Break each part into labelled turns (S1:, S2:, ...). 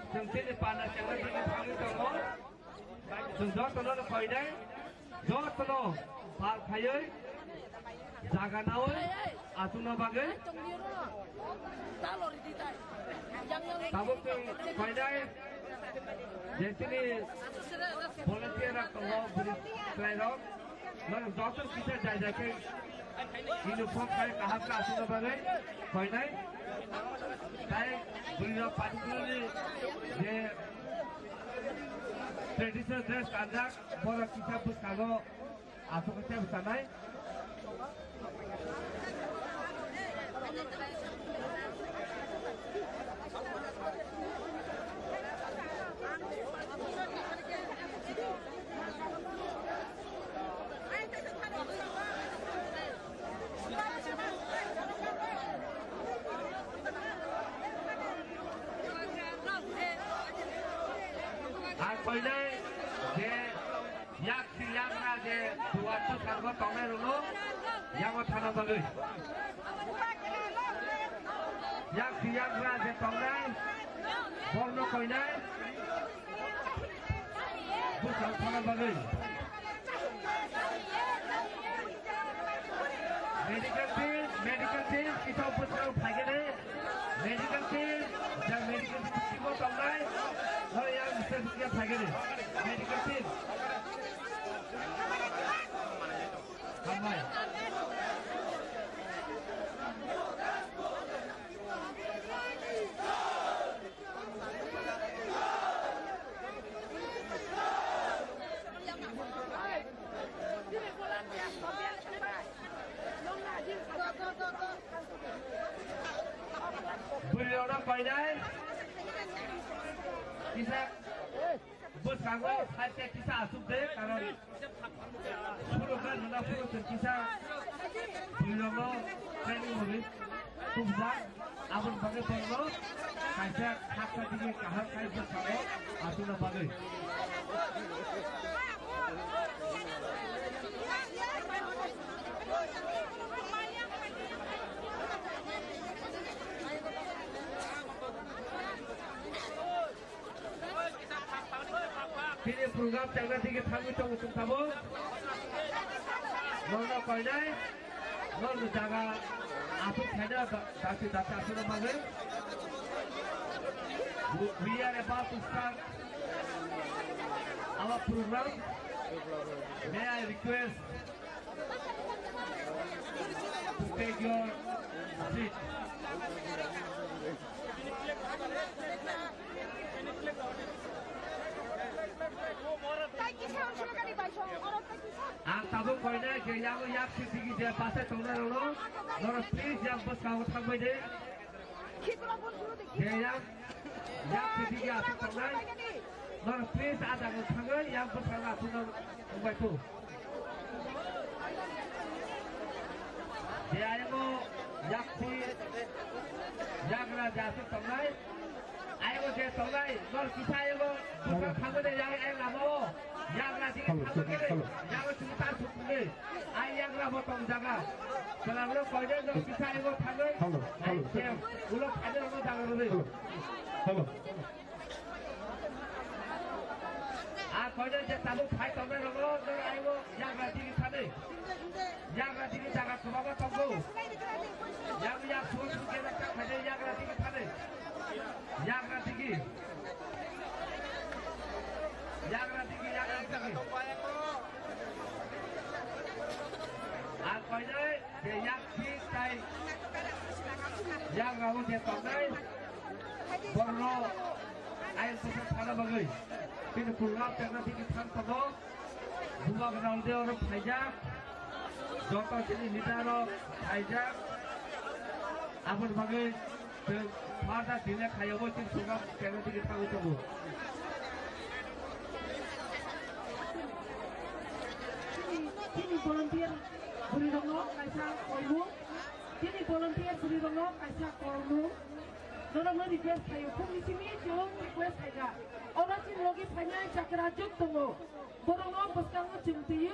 S1: जों दिनै बाना जोंनो दिनै थाङै दङ जों ज'त'नो फैनाय ज'त'नो फायै जागानावै आसुना बागै दाबो जों फैनाय जेतिनि volunteer दङ बुरि क्लाइराव नों ज'त' किसा जायजाखै इउनिफर्म खाय काहाका आसुना बागै फैनाय ताई बुरिरा particularly J traditional dress kanjak bora kita buskago asu kete busanai Koinai je yak na je duatu sargo tongai rulo yango thana bagai yak na je tongai borno koinai busal thana bagai medical team kita busal phagene medical team jang medical team ko tongai Hari yang bisa dia pakai medical team. Kamai. Beri orang pakai. Kisah bus kago hati kisah asuk deh karena suruh kan mana suruh kisah bilomo training boleh tumbang abang bagai bolmo kisah hak tadi kahar kai bus kago asuna bagai Kini program jaga tiga tanggung tanggung tamu, nona koinai, nona jaga asuk saja dasi asuna bagai. We are about to start our program. May I request to take your seat. Ang tabu koinai ke yang yak sisi dia pasai tongna rono, nora please yang bus kau thangbai de. Ke yang sisi dia asuk tongna, nora please ada kau thangbai yang bus kau asuk tongbai tu. Dia yang yak si yang na asuk tongna. Ayo je tongai, nor kisah ayo bukan kamu deh yang ayo lamo, yang lagi kamu deh, yang cerita suku ayo yang lamo tong jaga, selalu kau je nor kisah ayo kamu, ayo ulo kamu lamo jaga dulu. Kau je tamu kai tongai lamo, nor ayo yang lagi kamu, yang lagi jaga semua tonggo, yang susu kita kamu yang lagi kamu. Jaga tinggi. Apa ini? Dia tinggi. Yang kamu dia tongai. Borno. Air susah sana bagai. Ini pulang karena tinggi tanpa. Dua kenal dia orang pajak. Contoh ini nidaro pajak. Apa bagai? Masa dina kaya mo tin suga kaya tinggi tahu tahu. Ini volunteer beri dongok kaisa kolmu. Ini volunteer beri dongok kaisa kolmu. Nona mo request kayo kung isimi yung request kaya. Orang sih logi banyak cakra juk tunggu. Borongok bos kamu cemti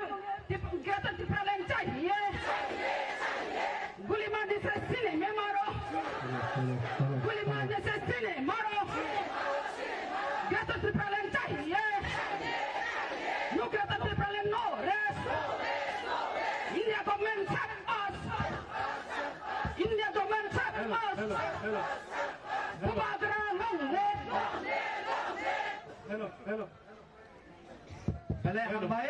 S2: Kuliman desa sini, maro. Kata tripelen चाहिए. You kata tripelen no rest. India government sack us. India government sack us. Bubagra long live.
S3: Hello.
S1: Bale hambai.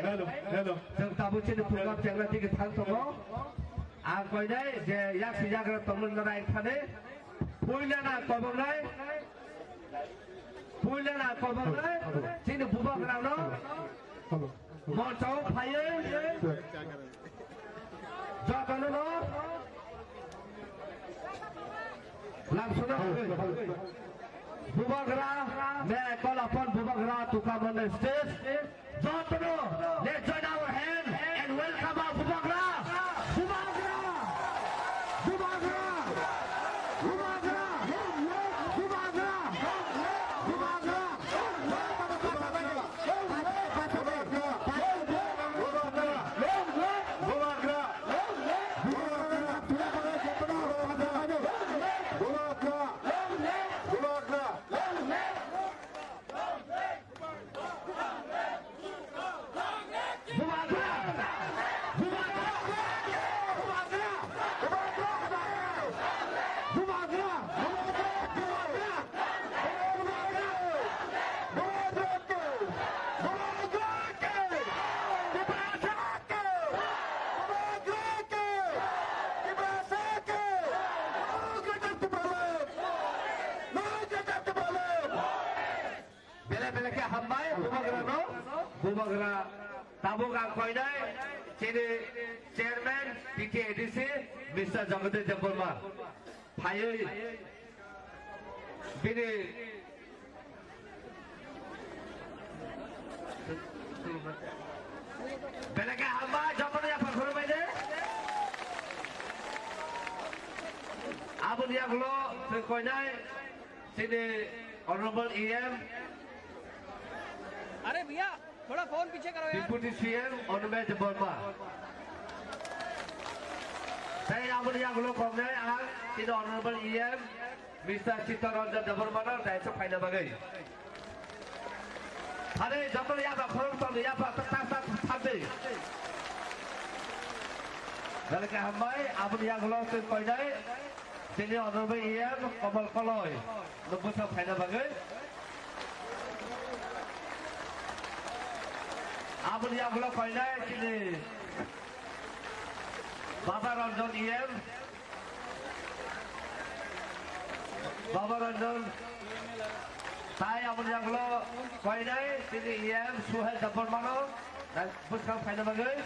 S1: Jeng tabu cini program jangan tiga tahun tunggu. Aku ini je yang sejak temen naik thane. Puilana korbanai. Puilana korbanai. Cini bubagra no. Mau tahu payah? Jangan no. Langsung Bubagra, मैं कल अपन Bubagra Tukaman stage. Jotno, let's join our hand and welcome our Bubagra. Bubagra, Bubagra, Bubagra, Bubagra, Bubagra. Bubagra tabuga koinai cini chairman PKADC Mr. Jagade Jabalma Payai bini belaka hamba Jabalma ya perform ini abun yang lo koinai cini honorable EM
S4: अरे भैया थोड़ा phone पीछे करो यार
S1: Deputy CM Honorable Jabalma saya abun yang lo koinai ang cini honorable EM Mr. Chittaranjan Jabalma dari sepaina bagai hari Jabalma ya perform tadi ya tetap tadi belaka hamba abun yang lo koinai cini honorable EM Kamal Kaloy lebih sepaina bagai abun yang lo koinai cini Baba Ranjan EM Baba Ranjan saya abun yang lo koinai cini EM Suhel Jabalma dan bukan final bagai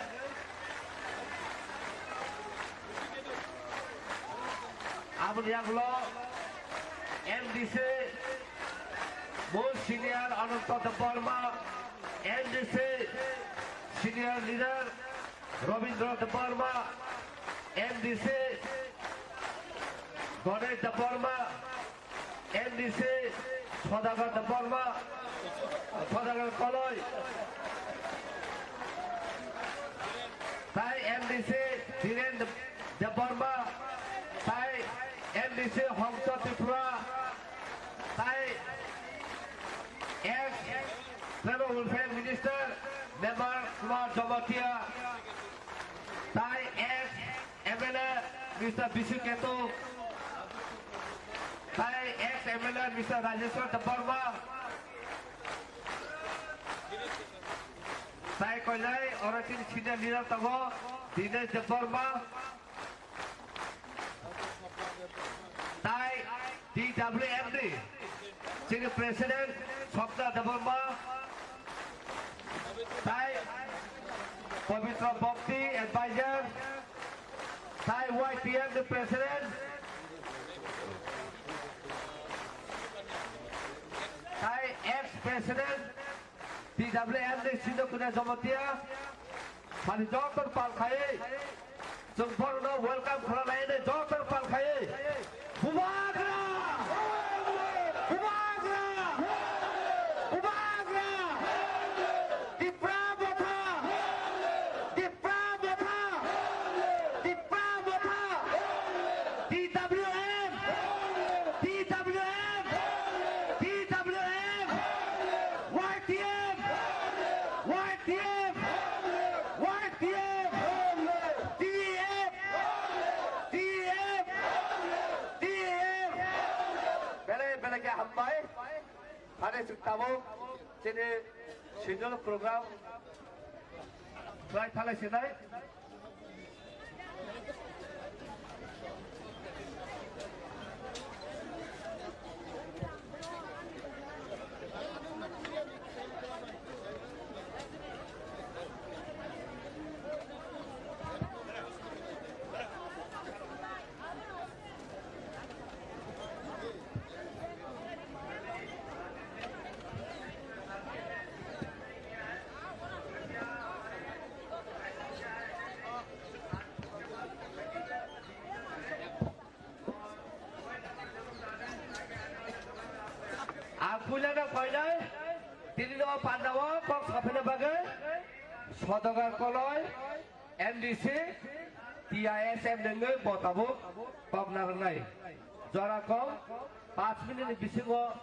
S1: abun yang lo MDC most senior Ananta Jabalma MDC senior leader Robindra Jabalma MDC Ganesh Jabalma MDC Sadagar Jabalma Sadagar Kaloy Thai MDC Dhiren Jabalma Thai MDC Hongsa Tripura Thai Tribal Welfare Minister Member Kumar Jamatia Thai ex-MLA Mr. Bisu Ketu Thai ex-MLA Mr. Rajeshwar Jabalma Thai koinai orang sini senior leader tahu Dinesh Jabalma Thai DWMD sini President Swapna Jabalma Thai Pavitra Bhakti Advisor Thai YPM the President Thai ex-President DWM the Sino Kuna Jamatia Pani Dr. Palkhai Sumporno welcome Khalai Dr. Palkhai Bubagra tabo sini schedule program try thalai sinai Pulana koilai tini no pandawa kok sapene bagai sodagar koloi MDC TISM dengue botabu kok narangai jora kok 5 minit bisingo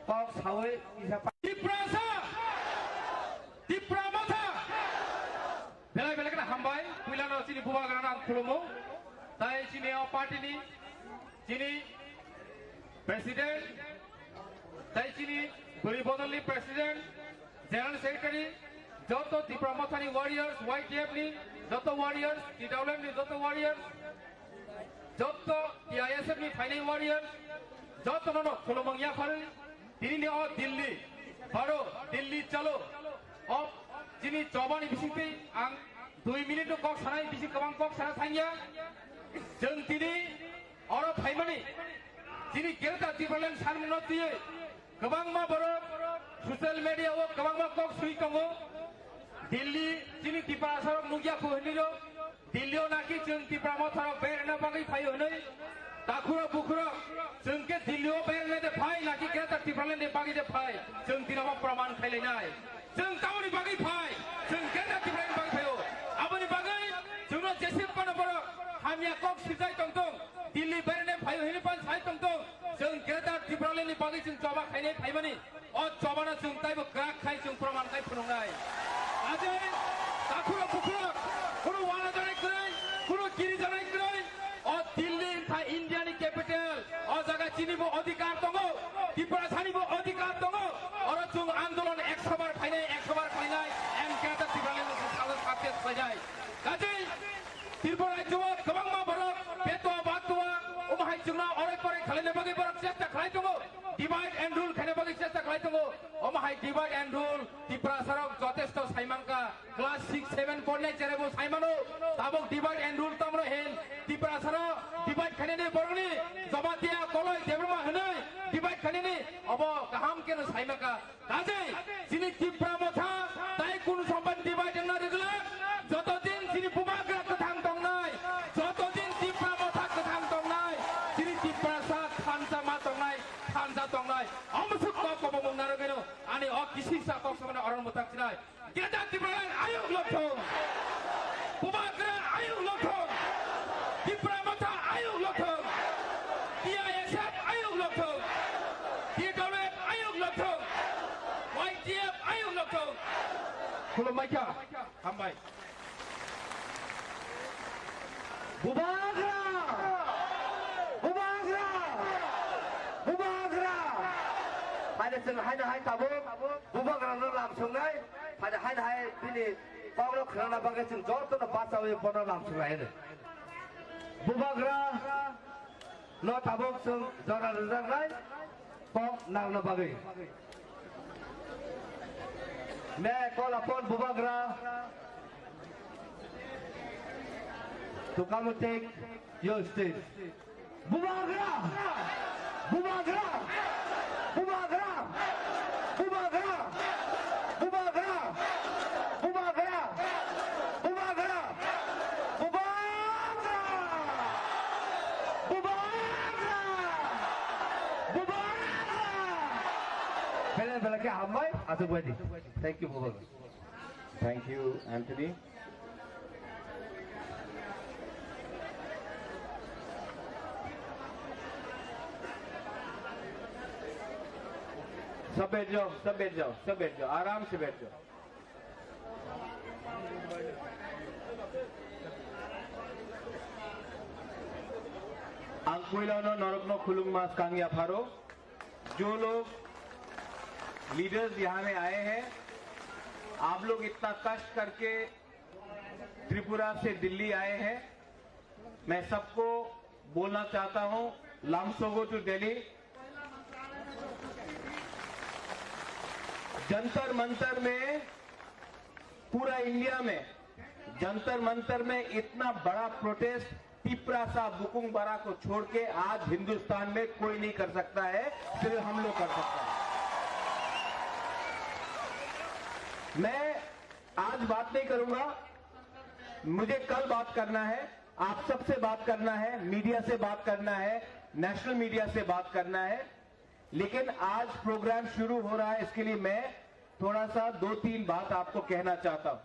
S1: kok sawe isa
S3: Diprasa Dipramata Bela kena hambai Pulana sini buah kerana kulumu Tai sini parti ni sini Presiden Tai sini beri bodoli Presiden General Secretary Joto Dipramathani Warriors YTF ni Joto Warriors TWM ni Joto Warriors Joto TISF ni Final Warriors Joto nono kulumang yakal Dini ni Delhi Baro Delhi chalo Of sini jawabani bisiti ang 2 minit tu kok sanai bisik kawang kok sana tanya Jeng tini orang Faimani sini kereta Dipralen sanmno tiye Kabang ma baro social media wo kabang ma kok sui tongo Delhi sini Dipra sarok nugya ko heniro Delhi o naki jeng Dipra mo sarok berna bagai phayo henoi takura bukura jeng ke Delhi o berna de phai naki kereta Dipralen de bagai de phai jeng tinama praman khaile nai jeng tauni bagai phai jeng kereta Dipralen bagai phayo abani bagai jengno jesip kono baro hamia kok sijai tongtong Delhi berna phayo heni pan sai tongtong jeng kereta Dipralen ni bagai jeng coba khaine phaimani o coba na jeng taibo grak khai jeng praman khai phunungai ajai takura bukura kono wala janai krai kono kiri janai krai o Delhi tha India ni capital o jaga chini bo adhikar tongo Dipra chani bo adhikar tongo oro jeng andolon 100 bar khainai 100 bar khainai em kereta Dipralen ni salah sakit sajai kajai Tripura Jawa kabang ma borok betua batua umahai jengna ore kore khalene bagi borok chesta khalai tongo divide and rule khane bagi chesta khalai tongo umahai divide and rule Dipra sarok jotesto saimangka class 6 7 pornai cherebo saimano tabok divide and rule tamro hen Dipra sarok divide khane ne boroni jabatia koloi debrma henai divide khane ne obo kaham keno saimangka kajai sini Dipra motha tai kun samban divide na regula jotodin sini pumagra kathang tongnai jotodin Dipra motha kathang tongnai sini Dipra sa khansa ma tongnai khansa tongnai amsuk ko ko bomong narageno ani o kisi sa kok samana oron motak sinai kereta Dipralen ayung lothong pumagra ayung lothong Dipra motha ayung lothong TISF ayung lothong TWM ayung lothong YTF ayung lothong kulumaicha hambai
S1: Bubagra Bubagra Bubagra Pada jeng hai tabo Bubagra no lam sungai pada hai bini pawlo khana bagai jeng joto na bacawe bono lam sungai ne Bubagra no tabo sung jora rezangai pok nang na bagai मैं call upon Bubagra to come and take your stage. Bubagra! Bubagra! Bubagra! Bubagra! Bubagra! Bubagra! Bubagra! Bubagra! Bubagra! Bubagra! Bela ke hambai atau badi. Thank you Bubagra.
S5: Thank you, Anthony. सब बैठ जाओ आराम से बैठ जाओ अंकुइलानो नरकनो खुलुंग मास कांगिया pharaoh जो लोग
S6: leaders यहाँ में आए हैं, आप लोग इतना कष्ट करके त्रिपुरा से दिल्ली आए हैं। मैं सबको बोलना चाहता हूं, लामसोगो टू दिल्ली। जंतर मंतर में, पूरा इंडिया में जंतर मंतर में इतना बड़ा प्रोटेस्ट तिप्रासा बुकुंग बरा को छोड़ के आज हिंदुस्तान में कोई नहीं कर सकता है, सिर्फ हम लोग कर सकते हैं। मैं आज बात नहीं करूंगा, मुझे कल बात करना है, आप सबसे बात करना है, मीडिया से बात करना है, नेशनल मीडिया से बात करना है। लेकिन आज प्रोग्राम शुरू हो रहा है, इसके लिए मैं थोड़ा सा 2-3 बात आपको कहना चाहता हूं।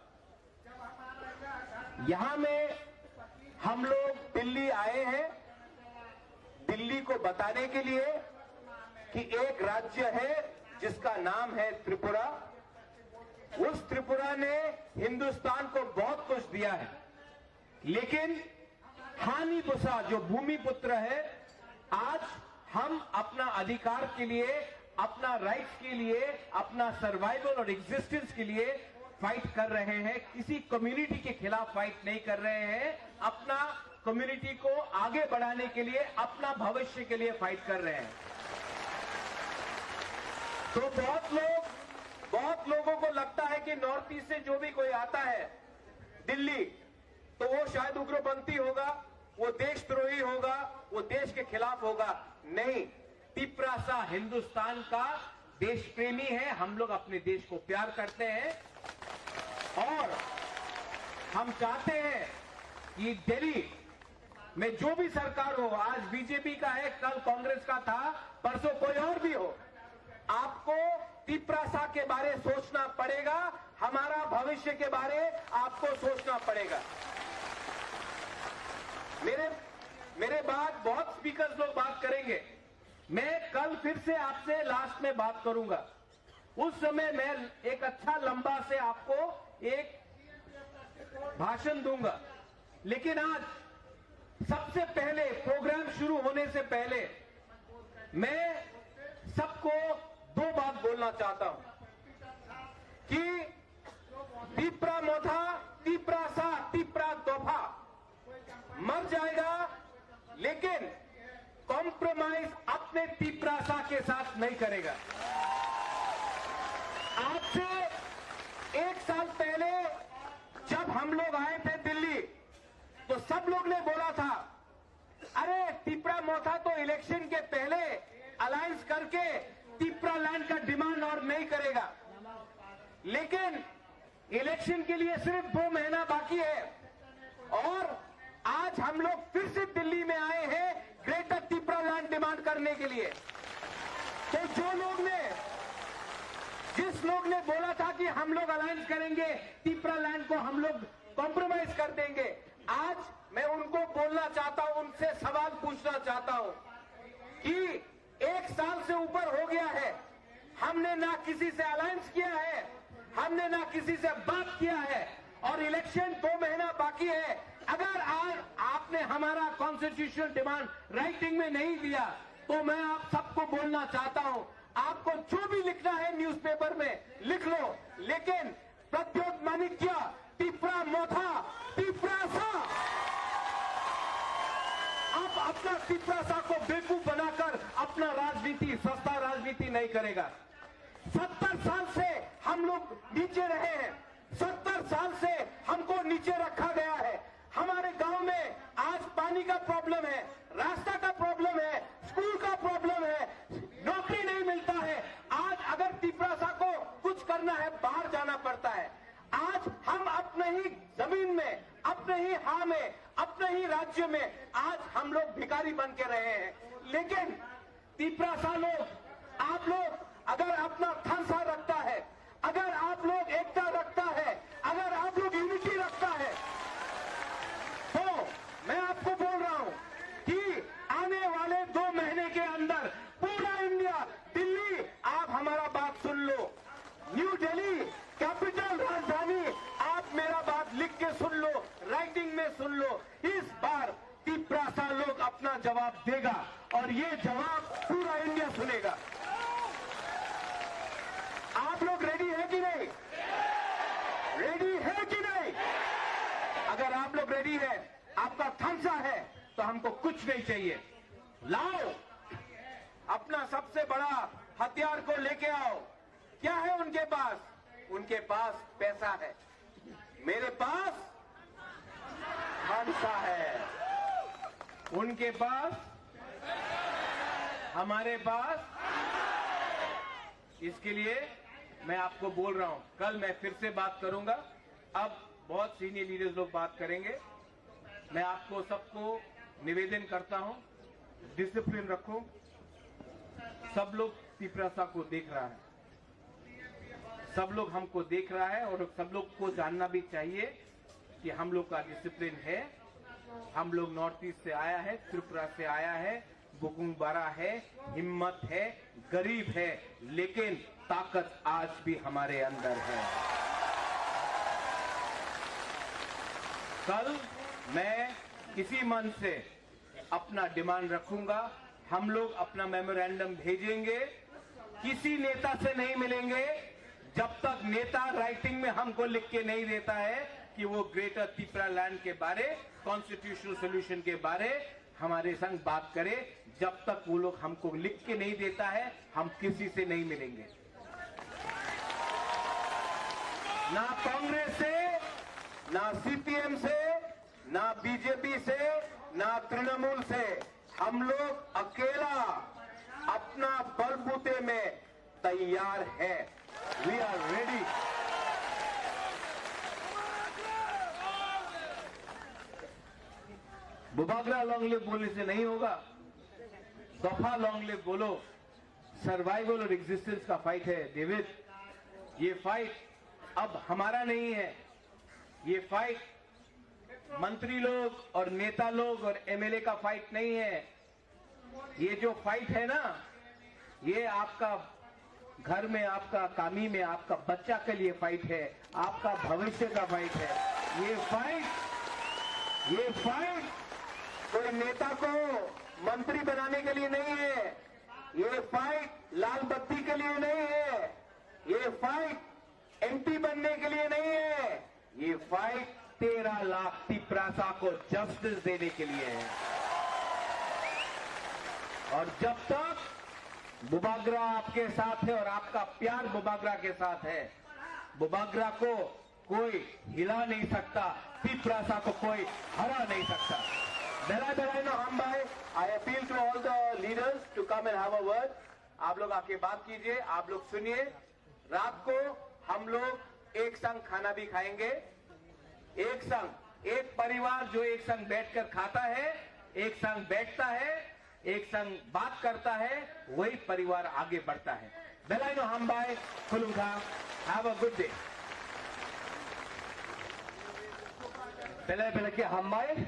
S6: यहां में हम लोग दिल्ली आए हैं, दिल्ली को बताने के लिए कि एक राज्य है जिसका नाम है त्रिपुरा। उस त्रिपुरा ने हिंदुस्तान को बहुत कुछ दिया है, लेकिन हानि बुसा जो भूमि पुत्र है, आज हम अपना अधिकार के लिए, अपना राइट्स के लिए, अपना सर्वाइवल और एग्जिस्टेंस के लिए फाइट कर रहे हैं। किसी कम्युनिटी के खिलाफ फाइट नहीं कर रहे हैं, अपना कम्युनिटी को आगे बढ़ाने के लिए, अपना भविष्य के लिए फाइट कर रहे हैं। तो बहुत लोगों को लगता है कि नॉर्थ ईस्ट से जो भी कोई आता है दिल्ली, तो वो शायद उग्रपंथी होगा, वो देशद्रोही होगा, वो देश के खिलाफ होगा। नहीं, तिप्रासा हिंदुस्तान का देश प्रेमी है। हम लोग अपने देश को प्यार करते हैं और हम चाहते हैं कि दिल्ली में जो भी सरकार हो, आज बीजेपी का है, कल कांग्रेस का था, परसों कोई और भी हो, आपको तिप्रासा के बारे सोचना पड़ेगा, हमारा भविष्य के बारे आपको सोचना पड़ेगा। मेरे बाद बहुत स्पीकर्स लोग बात करेंगे, मैं कल फिर से आपसे लास्ट में बात करूंगा। उस समय मैं एक अच्छा लंबा से आपको एक भाषण दूंगा। लेकिन आज सबसे पहले, प्रोग्राम शुरू होने से पहले, मैं सबको 2 बात बोलना चाहता हूं कि तिप्रा मोथा, तिप्रा सा, तिप्रा तोहफा मर जाएगा, लेकिन कॉम्प्रोमाइज अपने तिप्रासा के साथ नहीं करेगा। आज से 1 साल पहले जब हम लोग आए थे दिल्ली, तो सब लोग ने बोला था, अरे तिप्रा मोथा तो इलेक्शन के पहले अलायंस करके तिप्रा लैंड का डिमांड और नहीं करेगा। लेकिन इलेक्शन के लिए सिर्फ 2 महीना बाकी है और आज हम लोग फिर से दिल्ली में आए हैं ग्रेटर तिप्रा लैंड डिमांड करने के लिए। तो जिस लोग ने बोला था कि हम लोग अलायंस करेंगे, तिप्रा लैंड को हम लोग कॉम्प्रोमाइज कर देंगे, आज मैं उनको बोलना चाहता हूं, उनसे सवाल पूछना चाहता हूं कि 1 साल से ऊपर हो गया है, हमने ना किसी से अलायंस किया है, हमने ना किसी से बात किया है और इलेक्शन 2 महीना बाकी है। अगर आज आपने हमारा कॉन्स्टिट्यूशनल डिमांड राइटिंग में नहीं दिया, तो मैं आप सबको बोलना चाहता हूं, आपको जो भी लिखना है न्यूज़पेपर में लिख लो, लेकिन प्रद्योत माणिक्य, तिप्रा मोथा, तिप्रासा, आप अपना तिप्रासा को बेवकूफ बनाकर अपना राजनीति, सस्ता राजनीति नहीं करेगा। 70 साल से हम लोग नीचे रहे हैं, 70 साल से हमको नीचे रखा गया है। हमारे गांव में आज पानी का प्रॉब्लम है, रास्ता का प्रॉब्लम है, स्कूल का प्रॉब्लम है, नौकरी नहीं मिलता है। आज अगर तिप्रासा को कुछ करना है, बाहर जाना पड़ता है। आज हम अपने ही जमीन में, अपने ही हां में, अपने ही राज्य में आज हम लोग भिखारी बन के रहे हैं। लेकिन तिप्रासा लोग, आप लोग अगर अपना थानसा रखता है, अगर आप लोग एकता रखता है, अगर आप लोग यूनिटी रखता है, तो मैं आपको बोल रहा हूं कि आने वाले 2 महीने के अंदर पूरा इंडिया, दिल्ली, आप हमारा बात सुन लो, न्यू दिल्ली कैपिटल राजधानी, आप मेरा बात लिख के सुन लो, राइटिंग में सुन लो। इस बार तिप्रासा लोग अपना जवाब देगा और ये जवाब पूरा इंडिया सुनेगा। आप लोग रेडी है कि नहीं? रेडी है कि नहीं? अगर आप लोग रेडी है, आपका थम्स अप है, तो हमको कुछ नहीं चाहिए। लाओ अपना सबसे बड़ा हथियार को लेके आओ। क्या है उनके पास? उनके पास पैसा है। मेरे पास थम्स अप है, उनके पास, हमारे पास। इसके लिए मैं आपको बोल रहा हूं, कल मैं फिर से बात करूंगा। अब बहुत सीनियर लीडर्स लोग बात करेंगे। मैं आपको सबको निवेदन करता हूं, डिसिप्लिन रखो। सब लोग पिपरासा को देख रहा है, सब लोग हमको देख रहा है, और सब लोग को जानना भी चाहिए कि हम लोग का डिसिप्लिन है। हम लोग नॉर्थ ईस्ट से आया है, त्रिपुरा से आया है, बुकुंगबारा है, हिम्मत है, गरीब है, लेकिन ताकत आज भी हमारे अंदर है। कल मैं किसी मन से अपना डिमांड रखूंगा। हम लोग अपना मेमोरेंडम भेजेंगे। किसी नेता से नहीं मिलेंगे जब तक नेता राइटिंग में हमको लिख के नहीं देता है कि वो ग्रेटर त्रिपुरा लैंड के बारे, कॉन्स्टिट्यूशनल सोल्यूशन के बारे हमारे संग बात करे। जब तक वो लोग हमको लिख के नहीं देता है, हम किसी से नहीं मिलेंगे। ना कांग्रेस से, ना सीपीएम से, ना बीजेपी से, ना तृणमूल से। हम लोग अकेला अपना बलबूते में तैयार है। We are ready. बुबागरा लॉन्ग लिव बोलने से नहीं होगा, दफा लॉन्ग लिव बोलो। सर्वाइवल और एग्जिस्टेंस का फाइट है डेविड। ये फाइट अब हमारा नहीं है। ये फाइट मंत्री लोग और नेता लोग और एमएलए का फाइट नहीं है। ये जो फाइट है ना, ये आपका घर में, आपका कामी में, आपका बच्चा के लिए फाइट है, आपका भविष्य का फाइट है। ये फाइट कोई नेता को मंत्री बनाने के लिए नहीं है। ये फाइट लाल बत्ती के लिए नहीं है। ये फाइट एमपी बनने के लिए नहीं है। ये फाइट 13 लाख तिपरासा को जस्टिस देने के लिए है। और जब तक बुबागरा आपके साथ है और आपका प्यार बुबागरा के साथ है, बुबागरा को कोई हिला नहीं सकता, तिपरासा को कोई हरा नहीं सकता। I appeal to all the leaders to come and have a word. आप लोग आके बात कीजिए, आप लोग सुनिए। रात को हम लोग एक संग खाना भी खाएंगे। एक संग, एक परिवार जो एक संग बैठकर खाता है, एक संग बैठता है, एक संग बात करता है, वही परिवार आगे बढ़ता है। बेलाइनो हम बाय खुलूंगा। Have a good day.
S7: Bela ke Hambai,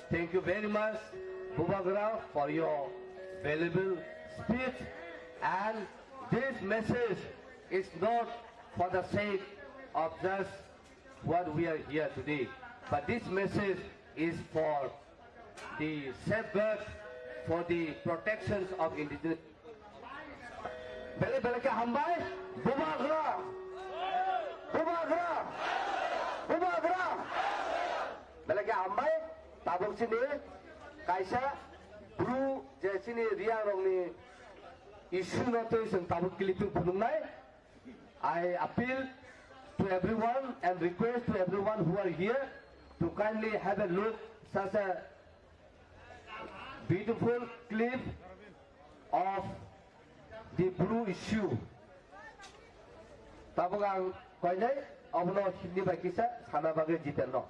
S7: thank you very much, Bubagra, for your valuable speech. And this message is not for the sake of just what we are here today, but this message is for the safeguard, for the protections of indigenous. Bela ke Hambai, Bubagra, Bubagra, Bubagra. Belakang Hambai, tabung sini, kaisa, bru, jadi sini dia orang ni isu nanti sen tabung keliping punungai. I appeal to everyone and request to everyone who are here to kindly have a look such a beautiful clip of the blue issue. Tabung ang kau ni, abang hindi ba kisah sana bagai jitan no.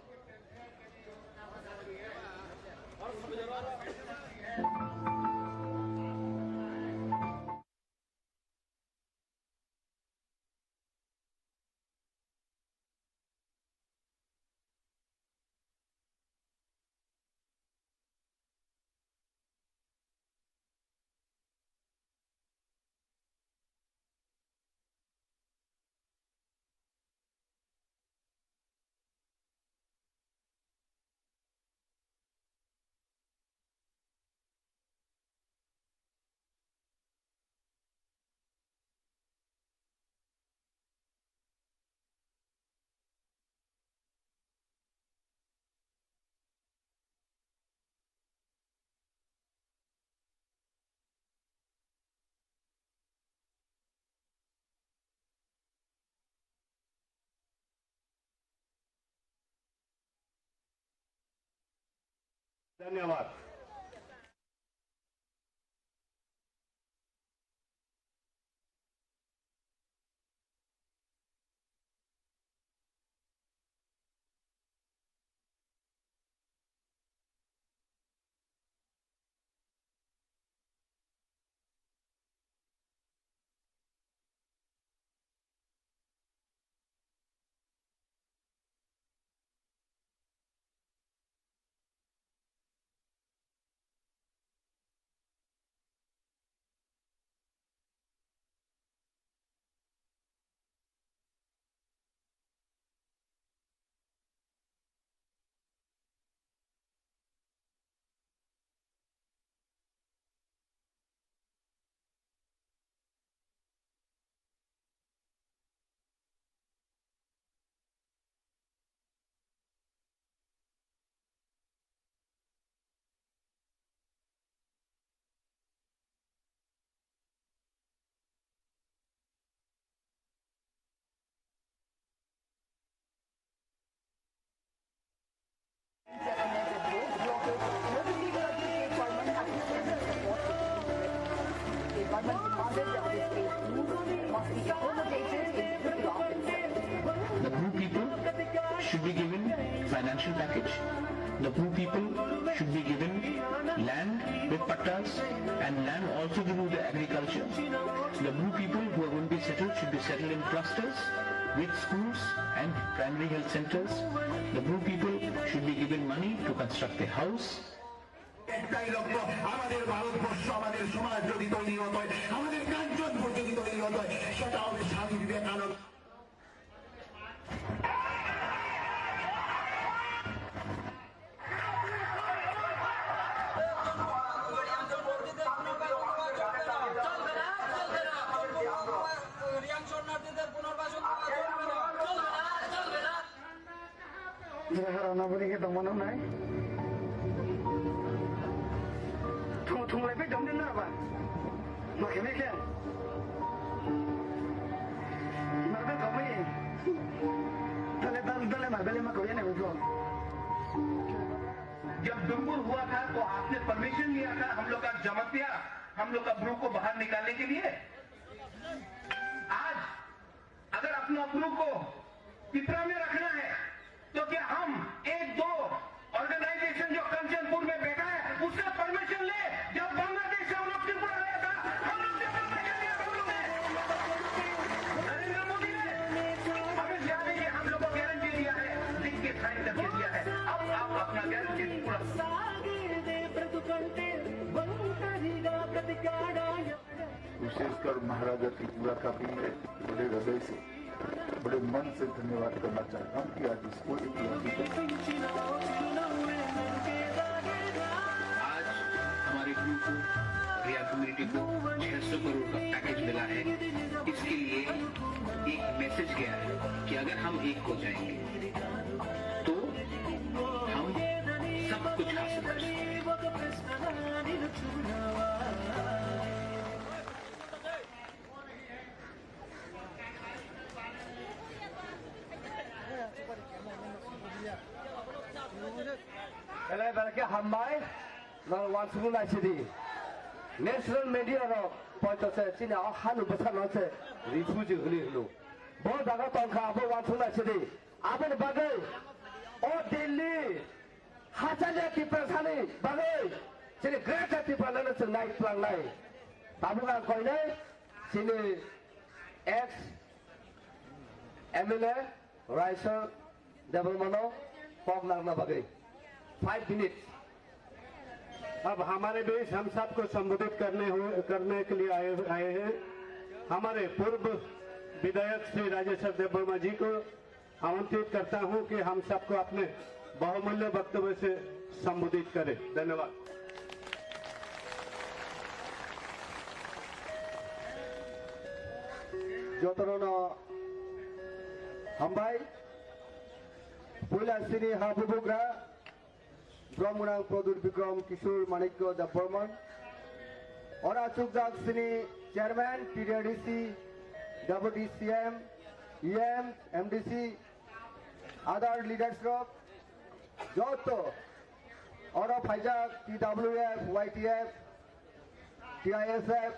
S6: धन्यवाद।
S8: The poor people should be given financial package. The poor people should be given land with pattas and land also to do the agriculture. The poor people who are going to be settled should be settled in clusters with schools and primary health centers. The poor people should be given money to construct a house.
S7: একটাই লক্ষ্য, আমাদের ভারতবর্ষ, আমাদের সমাজ যদি তৈরি হতে হয়, আমাদের কার্যত যদি তৈরি হতে হয়, সেটা হবে স্বামী বিবেকানন্দ।
S5: रानाबुरी के दमन में थुंलाय दमन ना बा माखे क्या मारबे कमी दले मारबे मा कोई नहीं बुझो।
S6: जब दुर्गुण हुआ था तो आपने परमिशन लिया था हम लोग का जमतिया, हम लोग का ब्रू को बाहर निकालने के लिए। आज अगर अपना ब्रू को पिपरा में रखना है तो क्या हम एक दो ऑर्गेनाइजेशन जो कंचनपुर में बैठा है उससे परमिशन ले? जब बांग्लादेश से हम लोग त्रिपुरा आया था, हम लोग से परमिशन लिया हम लोग ने। नरेंद्र मोदी ने अमित शाह ने हम लोग को गारंटी दिया है, लिख के साइन करके दिया है। अब आप अपना गारंटी पूरा
S9: विशेषकर महाराजा त्रिपुरा का भी बड़े हृदय से, बड़े मन से धन्यवाद करना चाहता हूँ कि आज इसको एक
S8: आज हमारे ग्रुप को, रिया कम्युनिटी को 600 करोड़ का पैकेज मिला है। इसके लिए एक मैसेज गया है कि अगर हम एक हो जाएंगे तो हम सब कुछ हासिल कर सकते हैं।
S7: Kalau mereka hambai, lalu langsung naik sini. National media ro, pointer saya sini hanu besar nanti rifuji hulu hulu. Bawa daga tongkang apa langsung naik sini. Apa ni bagai? Oh Delhi, hasilnya tipe sini bagai. Sini great tipe nana sini naik pelang naik. Tahu kan kau ini? Sini ex MLA, Raisa, Double Mano, Pog Nagna bagai. 5 minutes.
S6: अब हमारे बीच हम सबको संबोधित करने के लिए आए हैं। हमारे पूर्व विधायक श्री राजेश्वर देव वर्मा जी को आमंत्रित करता हूं कि हम सबको अपने बहुमूल्य वक्तव्य से संबोधित करें। धन्यवाद।
S7: जोतरोना हमबाई पुला सिनी हाबुबुग्रा ब्रह्मनांग प्रदुर विक्रम किशोर माणिक्य द बर्मन और चुकजाग सिनी chairman PDRDC WDCM EM MDC other leaders जो तो और फाइजाक TWF YTF TISF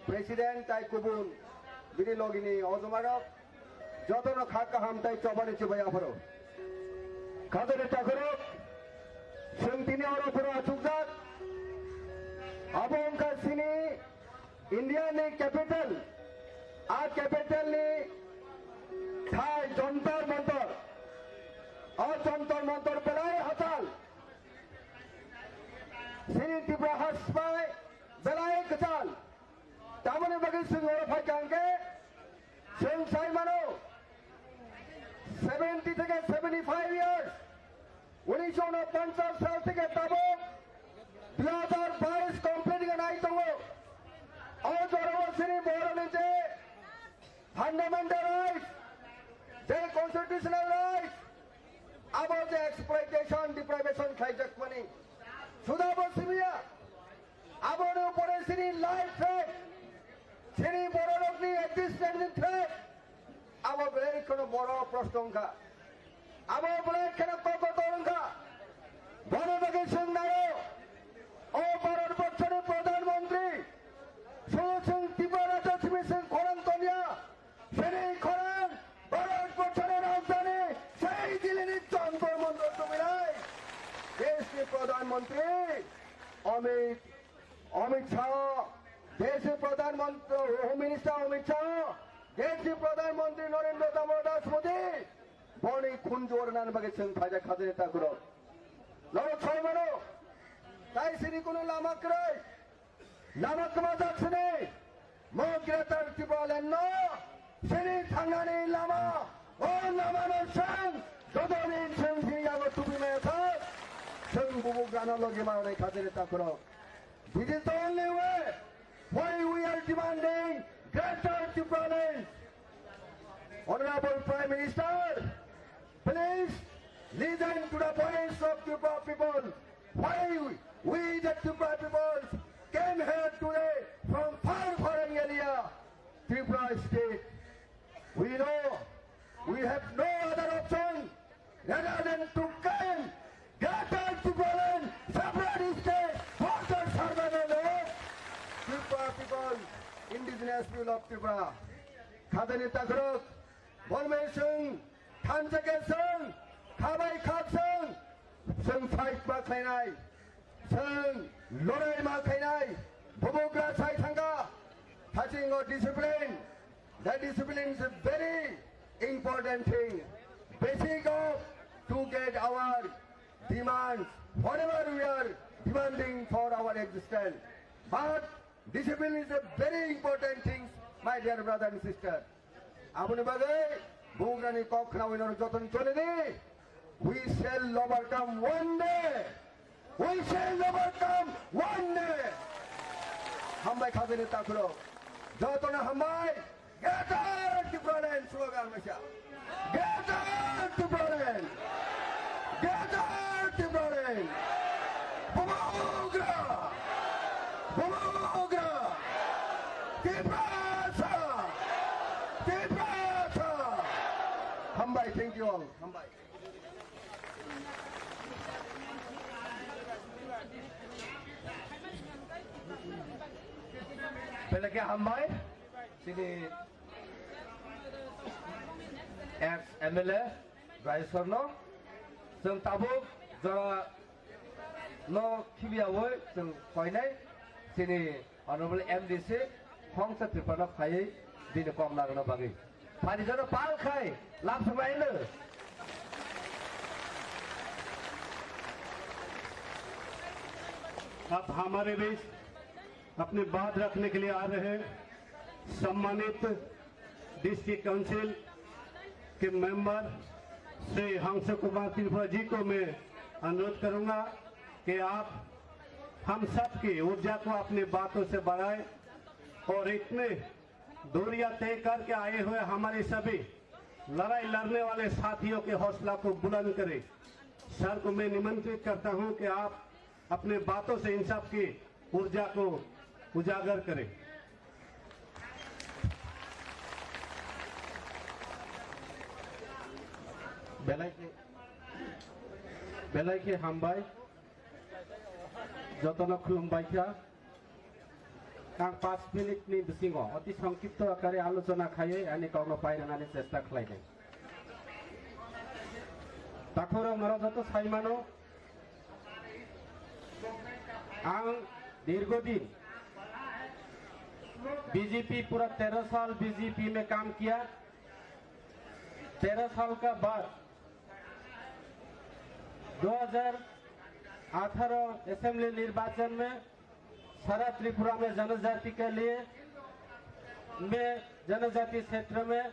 S7: प्रेसिडेंट ताई कुबुन बिनि लगिनि अजमारक जतन खाका हामताय चबानि चबायाफोरो खादरे ताखरो जोंथिनि अरफोरा अचुकजाक अबंका सिनि इंडियानि कैपिटल आ कैपिटलनि थाय जंतर मंतर जंतर मंतर बेलाय हताल सिनि त्रिपुरा हासपाय बेलाय कचाल तामने बगे सुंगोर फाइकांगे जों साइमानो 70 থেকে 75 ইয়ার্স 1949 সাল থেকে তাবো 2022 কমপ্লিট নাই তো অজরবসিনি বড়নি যে ফান্ডামেন্টাল রাইটস যে কনস্টিটিউশনাল রাইটস আবার যে এক্সপ্লয়টেশন ডিপ্রাইভেশন খাইজাক মানি সুদাবসিমিয়া আবার উপরে সিনি লাইফ থ্রেট সিনি বড় লোকনি এক্সিস্টেন্স থ্রেট আবার বলে কোনো বড় প্রশ্নঙ্কা আবার বলে কেন কতঙ্কা বড়কে সিংনায় ও ভারতবর্ষের প্রধানমন্ত্রী সুসিং ত্রিপুরা দশমী সিং খরন্তনিয়া সেই খরন ভারতবর্ষের রাজধানী সেই দিল্লির যন্তর মন্তর তুমি নাই देश के प्रधानमंत्री अमित शाह देश के प्रधानमंत्री होम मिनिस्टर अमित शाह देश के प्रधानमंत्री नरेंद्र दामोदर मोदी बनी खुंजोर नान बगे जों फाइजा खादने ताकुरो लरो छय मानो ताई सिनि कोनो लामा कमा जाछने मो ग्रेटर त्रिपुरालेण्ड न सिनि थांनानै लामा ओ लामानो जों जदनि जों सिनियागो तुबिमे था जों बुबुगाना लगे मावनाय खादने ताकुरो This is the only way why we are demanding greater Tripuraland. Honorable Prime Minister, please listen to the voice of Tripura people. Why we the Tripura people came here today from far area, Tripura state. We know we have no other option rather than to claim greater Tripuraland, separate state for the survival of Tripura people, indigenous people of Tripura. Khadani Takrok, Bolme Sung, Tanjake Sung, Kabai Kak Sung, Sung fight Makainai, Sung Lorai Makainai, Bobogra Sai Thanga, touching on discipline. That discipline is a very important thing. Basic of to get our demands, whatever we are demanding for our existence. But discipline is a very important thing, my dear brother and sister. Apuni bagai bugrani kokhna winor joton choleni. We shall overcome one day. We shall overcome one day. Hambai khadene takuro. Jotona hambai. Get out to Berlin slogan masya. Get out to Berlin. Get out to Berlin. Bumogra. Bumogra. Tibrasa. Tibrasa. Hambai, thank you all. Hambai.
S1: Pelagi Hambai, sini ex MLA Rais Sorno, जों tabuk jara no kibiawe जों koinai sini honorable MDC Hongsa Tripura khai dine kom nagno bagi. Pani jara pal khai lam samaine.
S10: अब हमारे बीच अपनी बात रखने के लिए आ रहे हैं सम्मानित डिस्ट्रिक्ट काउंसिल के मेंबर श्री हंस कुमार त्रिपुरा जी को मैं अनुरोध करूंगा कि आप हम सब की ऊर्जा को अपनी बातों से बढ़ाएं और इतने दूरियां तय करके आए हुए हमारे सभी लड़ाई लड़ने वाले साथियों के हौसला को बुलंद करें। सर को मैं निमंत्रित करता हूं कि आप अपने बातों से इन सब की ऊर्जा को उजागर करें।
S1: बेलाई के हमबाई
S10: जतन खुलुमबायखा आं 5 मिनिटनि बिसिङाव अति संक्षिप्त आकारे आलोचना खायै आंनि गावनो पायनानै चेष्टा खालायदों ताखुराव नरा जत साइमानो आं दीर्घदिन बीजेपी पूरा 13 साल बीजेपी में काम किया 13 साल का बाद 2018 असेंबली निर्वाचन में सारा त्रिपुरा में जनजाति के लिए मैं जनजाति क्षेत्र में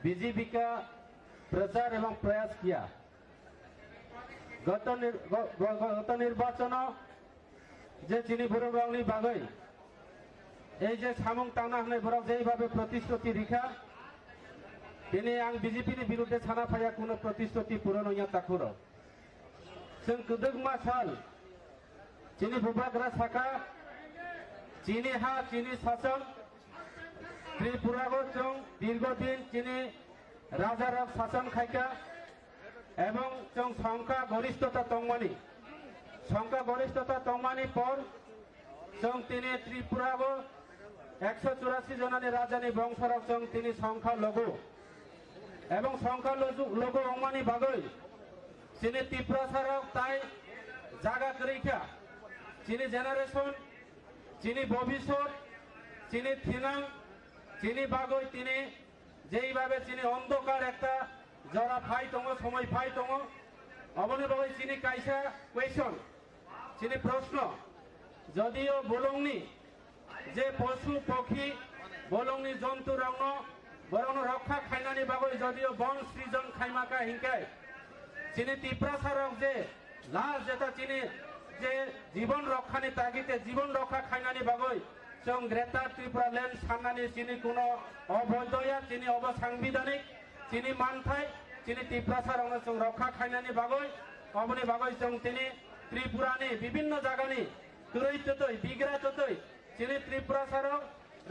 S10: बीजेपी का प्रचार एवं प्रयास किया गत निर्वाचन जे चिनी बर' गावनि बागै এই যে সামুং টানা হনে বরক যেইভাবে প্রতিশ্রুতি রেখা তিনি আং বিজেপিनि বিরুদ্ধে সানা ফায়া কোনো প্রতিশ্রুতি পূরণ হইয়া তাকুর जों गोदोगमा साल चिनी बुबाग्रा साखा चिनी हा चिनी शासन त्रिपुरागो जों दीर्घदिन चिनी राजारक शासन खायका एवं जों संख्या गरिष्ठता तंगमानी संख्या गरिष्ठता तंगमानी पर जों तिनी त्रिपुरागो 184 जनानि राजानि बंशरक जों तिनी संख्या लघु एवं संख्या लघु अंगमानि बागै चिनी त्रिपुरासारक ताई जागा करेखा चिनी जेनारेशन चिनी भविष्यत चिनी थिनां चिनी बागै तिनी जेइभाबे चिनी अंधकार एकटा जरा फाइ दङ समय फाइ दङ अबनि बागै चिनी कायसा क्वेश्चन चिनी प्रश्न যদিও বলংনি যে পশু পক্ষী বলংনি জন্তু রং বরং রক্ষা খাইনানি বাগৈ যদিও বন সৃজন খাইমাকা হিংকাই চিনি ত্রিপুরাসারক যে লাশ যেটা চিনি যে জীবন রক্ষানি তাগিতে জীবন রক্ষা খাইনানি বাগৈ जों ग्रेटार त्रिपुरा लैंड साननानि चिनी कोनो अबैधया चिनी अबसांबिधानिक चिनी मानथाय चिनी त्रिपुरासारावनो जों रक्षा खाइनानि बागै अबनि बागै जों तिनी त्रिपुरानि विभिन्न जागानि तुरैततै बिग्राततै चिनी त्रिपुरासारक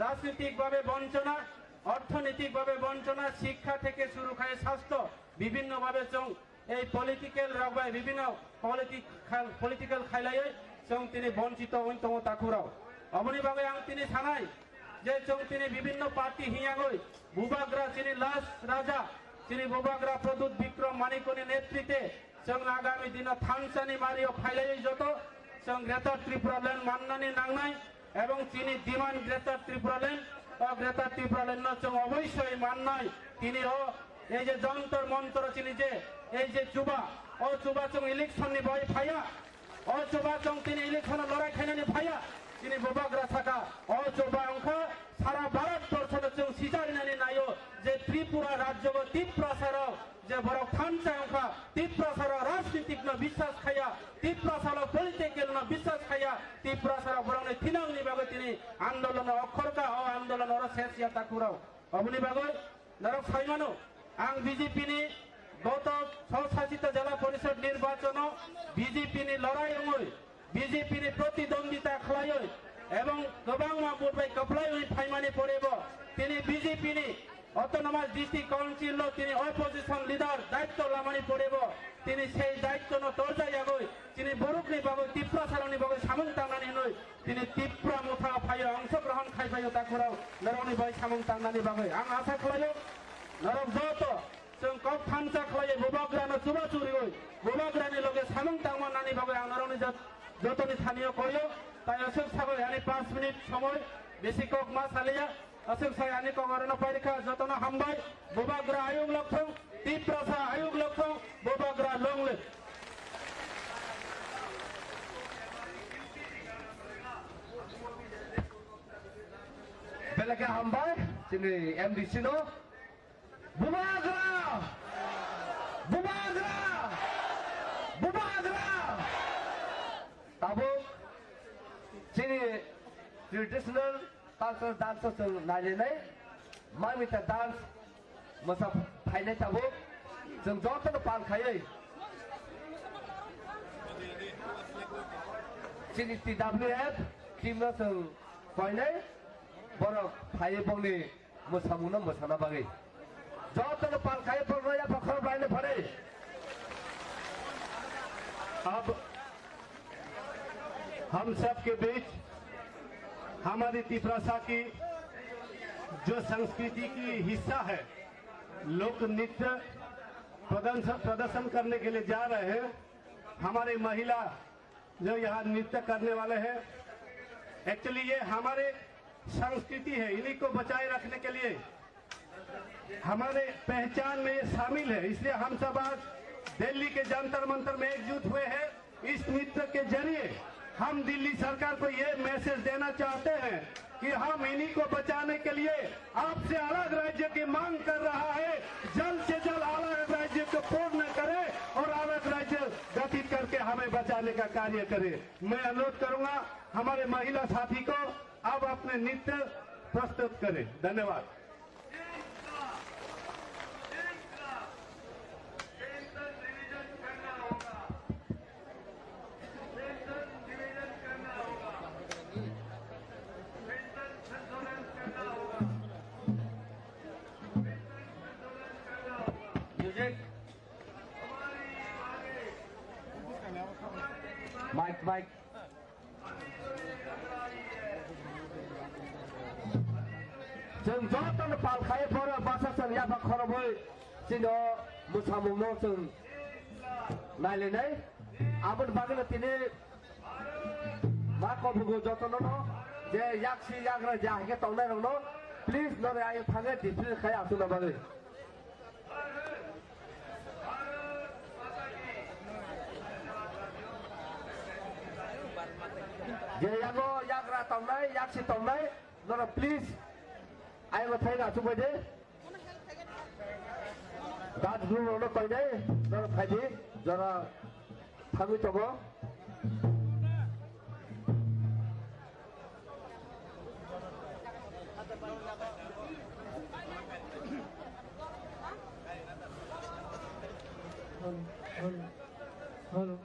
S10: राजनीतिक भावे वंचना अर्थनैतिक भावे वंचना शिक्षा থেকে শুরু করে স্বাস্থ্য বিভিন্ন ভাবে जों এই পলিটিক্যাল রাগবাই বিভিন্ন পলিটিক্যাল খাইলাই जों तिनी वंचित हइतङ ताकुराव अबनि बागै आं तिनी सानाय जे जों तिनी विभिन्न पार्टी हियागै बुबाग्रा चिनी लास राजा चिनी बुबाग्रा प्रदूत विक्रम मानिकनि नेतृत्वे जों आगामी दिन थानसानि मारियाव फाइलायै जत जों ग्रेटार त्रिपुरा लैंड माननानै नांनाय एवं चिनी demand greater Tripura land greater Tripura land जों अवश्य माननाय तिनी এই যে যন্তর মন্ত্র চিনি যে এই যে চুবা ও চুবা जों इलेक्शननि भय फाया ও চুবা जों तिनी इलेक्शन लड़ाई खाइनानि फाया चिनी बुबाग्रा साखा ও চুবা अंख सारा भारतवर्षनो जों सिजारिनानै नायो जे त्रिपुरा राज्यको त्रिपुरासाराव जे बरक थानसा अंख त्रिपुरासाराव राजनीतिकनो विश्वास खाया त्रिपुरासाराव पलिटिकलनो विश्वास खाया त्रिपुरासाराव बरकनि थिनांनि बागै तिनी आन्दोलन अखरका ও आन्दोलन और सेसिया ताकुराव अबनि बागै नरक साइमानो आं बीजेपीनि गत स्वशासित जिला परिषद निर्वाचन बीजेपीनि लड़ाई बीजेपीनि प्रतिद्वंदिता खालायै एवं गोबां माबुरबाय कपलायै फाइमानि परेबो तिनी बीजेपीनि अटोनमास डिस्ट्रिक्ट काउन्सिल तिनी अपोजिशन लीडर दायित्व लामानि परेबो तिनी सेई दायित्वनो तर्जायागै तिनी बरुकनि बागै त्रिपुरासारनि बागै सामुं तांनानै नै तिनी त्रिपुरा मुथा फायो अंशग्रहण खायफायो ताकुराव नरकनि बागै सामुं तांनानै बागै आं आसा खालायो नरक जत जों कब थानसा खालायो बुबाग्रानो चुबा चुरिगै बुबाग्रानि लगे सामुं तांमानानि बागै आं नरकनि जतनि थानियो कयो ताई अशोक सागै यानी 5 मिनिट समय बेसि कक मा सालिया अशोक सागै यानी कगरनो पारिखा जतन हामबाय बुबाग्रा आयोग लखथों त्रिपुरासा आयोग लखथों बुबाग्रा लंले
S7: बेलका हामबाय जोंनि एमडीसी नो बुबाग्रा बुबाग्रा बुबाग्रा ताबो चिनी ट्रेडिशनल कल्चरल डान्स जों नायनाय मामिता डान्स मोसा फाइनाय ताबो जों जतनो पालखायै चिनी टीडब्ल्यूएफ टीमनो जों फाइनाय बरक फाइ बंनि मोसामुनो मोसाना बागै जतनो पालखायै प्रगया पखर बायने फरे
S10: अब हम सब के बीच हमारी तिपरासा की जो संस्कृति की हिस्सा है लोक नृत्य प्रदर्शन करने के लिए जा रहे हैं। हमारे महिला जो यहाँ नृत्य करने वाले हैं, एक्चुअली ये हमारे संस्कृति है, इन्हीं को बचाए रखने के लिए हमारे पहचान में शामिल है। इसलिए हम सब आज दिल्ली के जंतर मंतर में एकजुट हुए हैं। इस नृत्य के जरिए हम दिल्ली सरकार को ये मैसेज देना चाहते हैं कि हम इन्हीं को बचाने के लिए आपसे अलग राज्य की मांग कर रहा है। जल्द से जल्द अलग राज्य को पूर्ण करे और अलग राज्य गठित करके हमें बचाने का कार्य करे। मैं अनुरोध करूंगा हमारे महिला साथी को अब अपने नृत्य प्रस्तुत करें। धन्यवाद।
S1: माइक जों जतन पालखायोफोर बासासन याबा खरबै जों मोसामुनो जों नायलायनाय आबोन बागैनो तिनि मा कबुगो जतननो जे याक्सि याग्रा जाहैके तंनाय रंनो प्लीज नरे आय थांगे दिफ्रि खाय आसुना बागै जे यागो याग्रा तंनाय याक्सि तंनाय नरे प्लीज आय थायगा सुबायदे दाद रुनो कइनाय नरे फायदि जरा थांगै तबो hello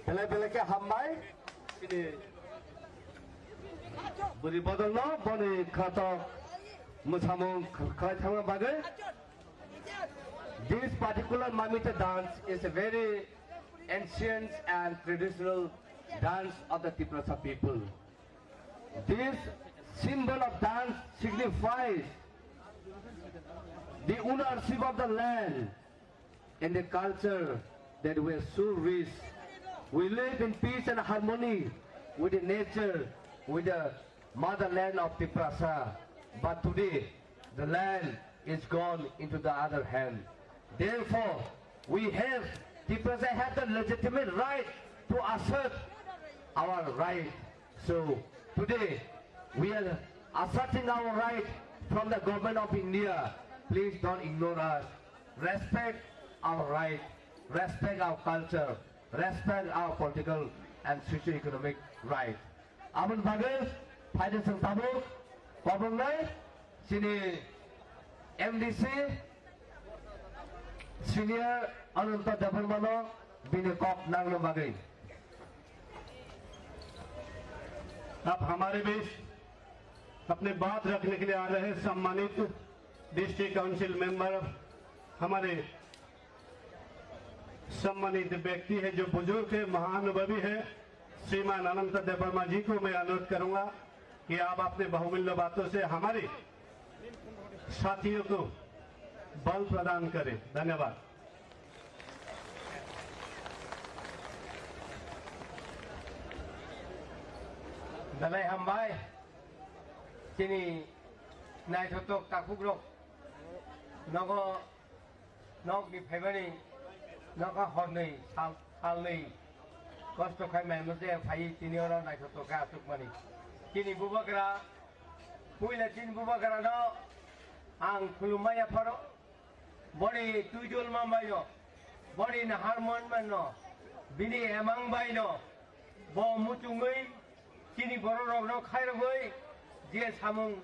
S7: Bela-bela ke hambai ini beri badal no bani kata musamung kata bagai. This particular Mamita dance is a very ancient and traditional dance of the Tiprasa people. This symbol of dance signifies the ownership of the land and the culture that we are so rich. We live in peace and harmony with the nature, with the motherland of Tiprasa. But today, the land is gone into the other hand. Therefore, Tiprasa have the legitimate right to assert our right. So today, we are asserting our right from the government of India. Please don't ignore us. Respect our right, respect our culture, respect our political and socio-economic right. Abang bagus, pada sentamu, kabung nai, sini MDC, Senior Ananta Dabarmano, bini kok nang lembagai.
S10: अब हमारे बीच अपने बात रखने के लिए आ रहे सम्मानित district council member, हमारे सम्मानित व्यक्ति है जो बुजुर्ग है, महानुभवी है, श्रीमान अनंत देवर्मा जी को मैं अनुरोध करूंगा कि आप अपने बहुमूल्य बातों से हमारे साथियों को बल प्रदान करें। धन्यवाद।
S11: Dalai hambai sini nai thotok takugrok nogo nok di phaimani nogo hornei salnei kosto khai mai mose phai tini ora nai thotok ka sukmani kini bubakra puila tin bubakra no ang khulumaya pharo bori tuijol mambayo bori na harmon manno bini emang baino bo muchungei Kini borok no khairoi je samung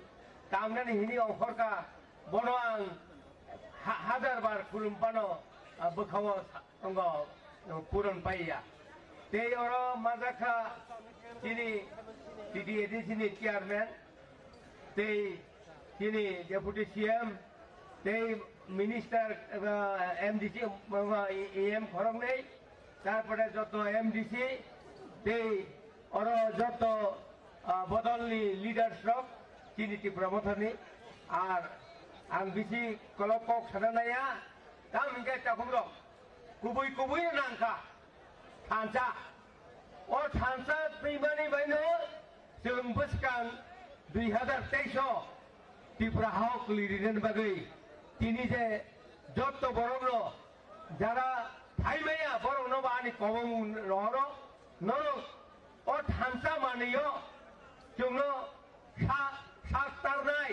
S11: tamnani hini ongkhorka bonoang hajar bar khulumpano bukhawo tongo puron paiya te oro mazakha kini TDAD sini chairman te kini deputy CM te minister MDC EM khorong nei tarpore joto MDC te और जब तो बदलनी leaders रख चीनी की प्रमोथनी are आं BC कलपक सदनाया ताम इनके टाकुरो कुबुई कुबुई नांका थांसा और थांसा प्रीमानी बाइनो जों बसकान 2023 त्रिपुरा हाउक लिरिनेन बागै तिनी जे जत बरगरो जारा फाइमेया बरगनो बानी कबम रहरो नरो और थांसा मानियो जोंनो साक्तारनाय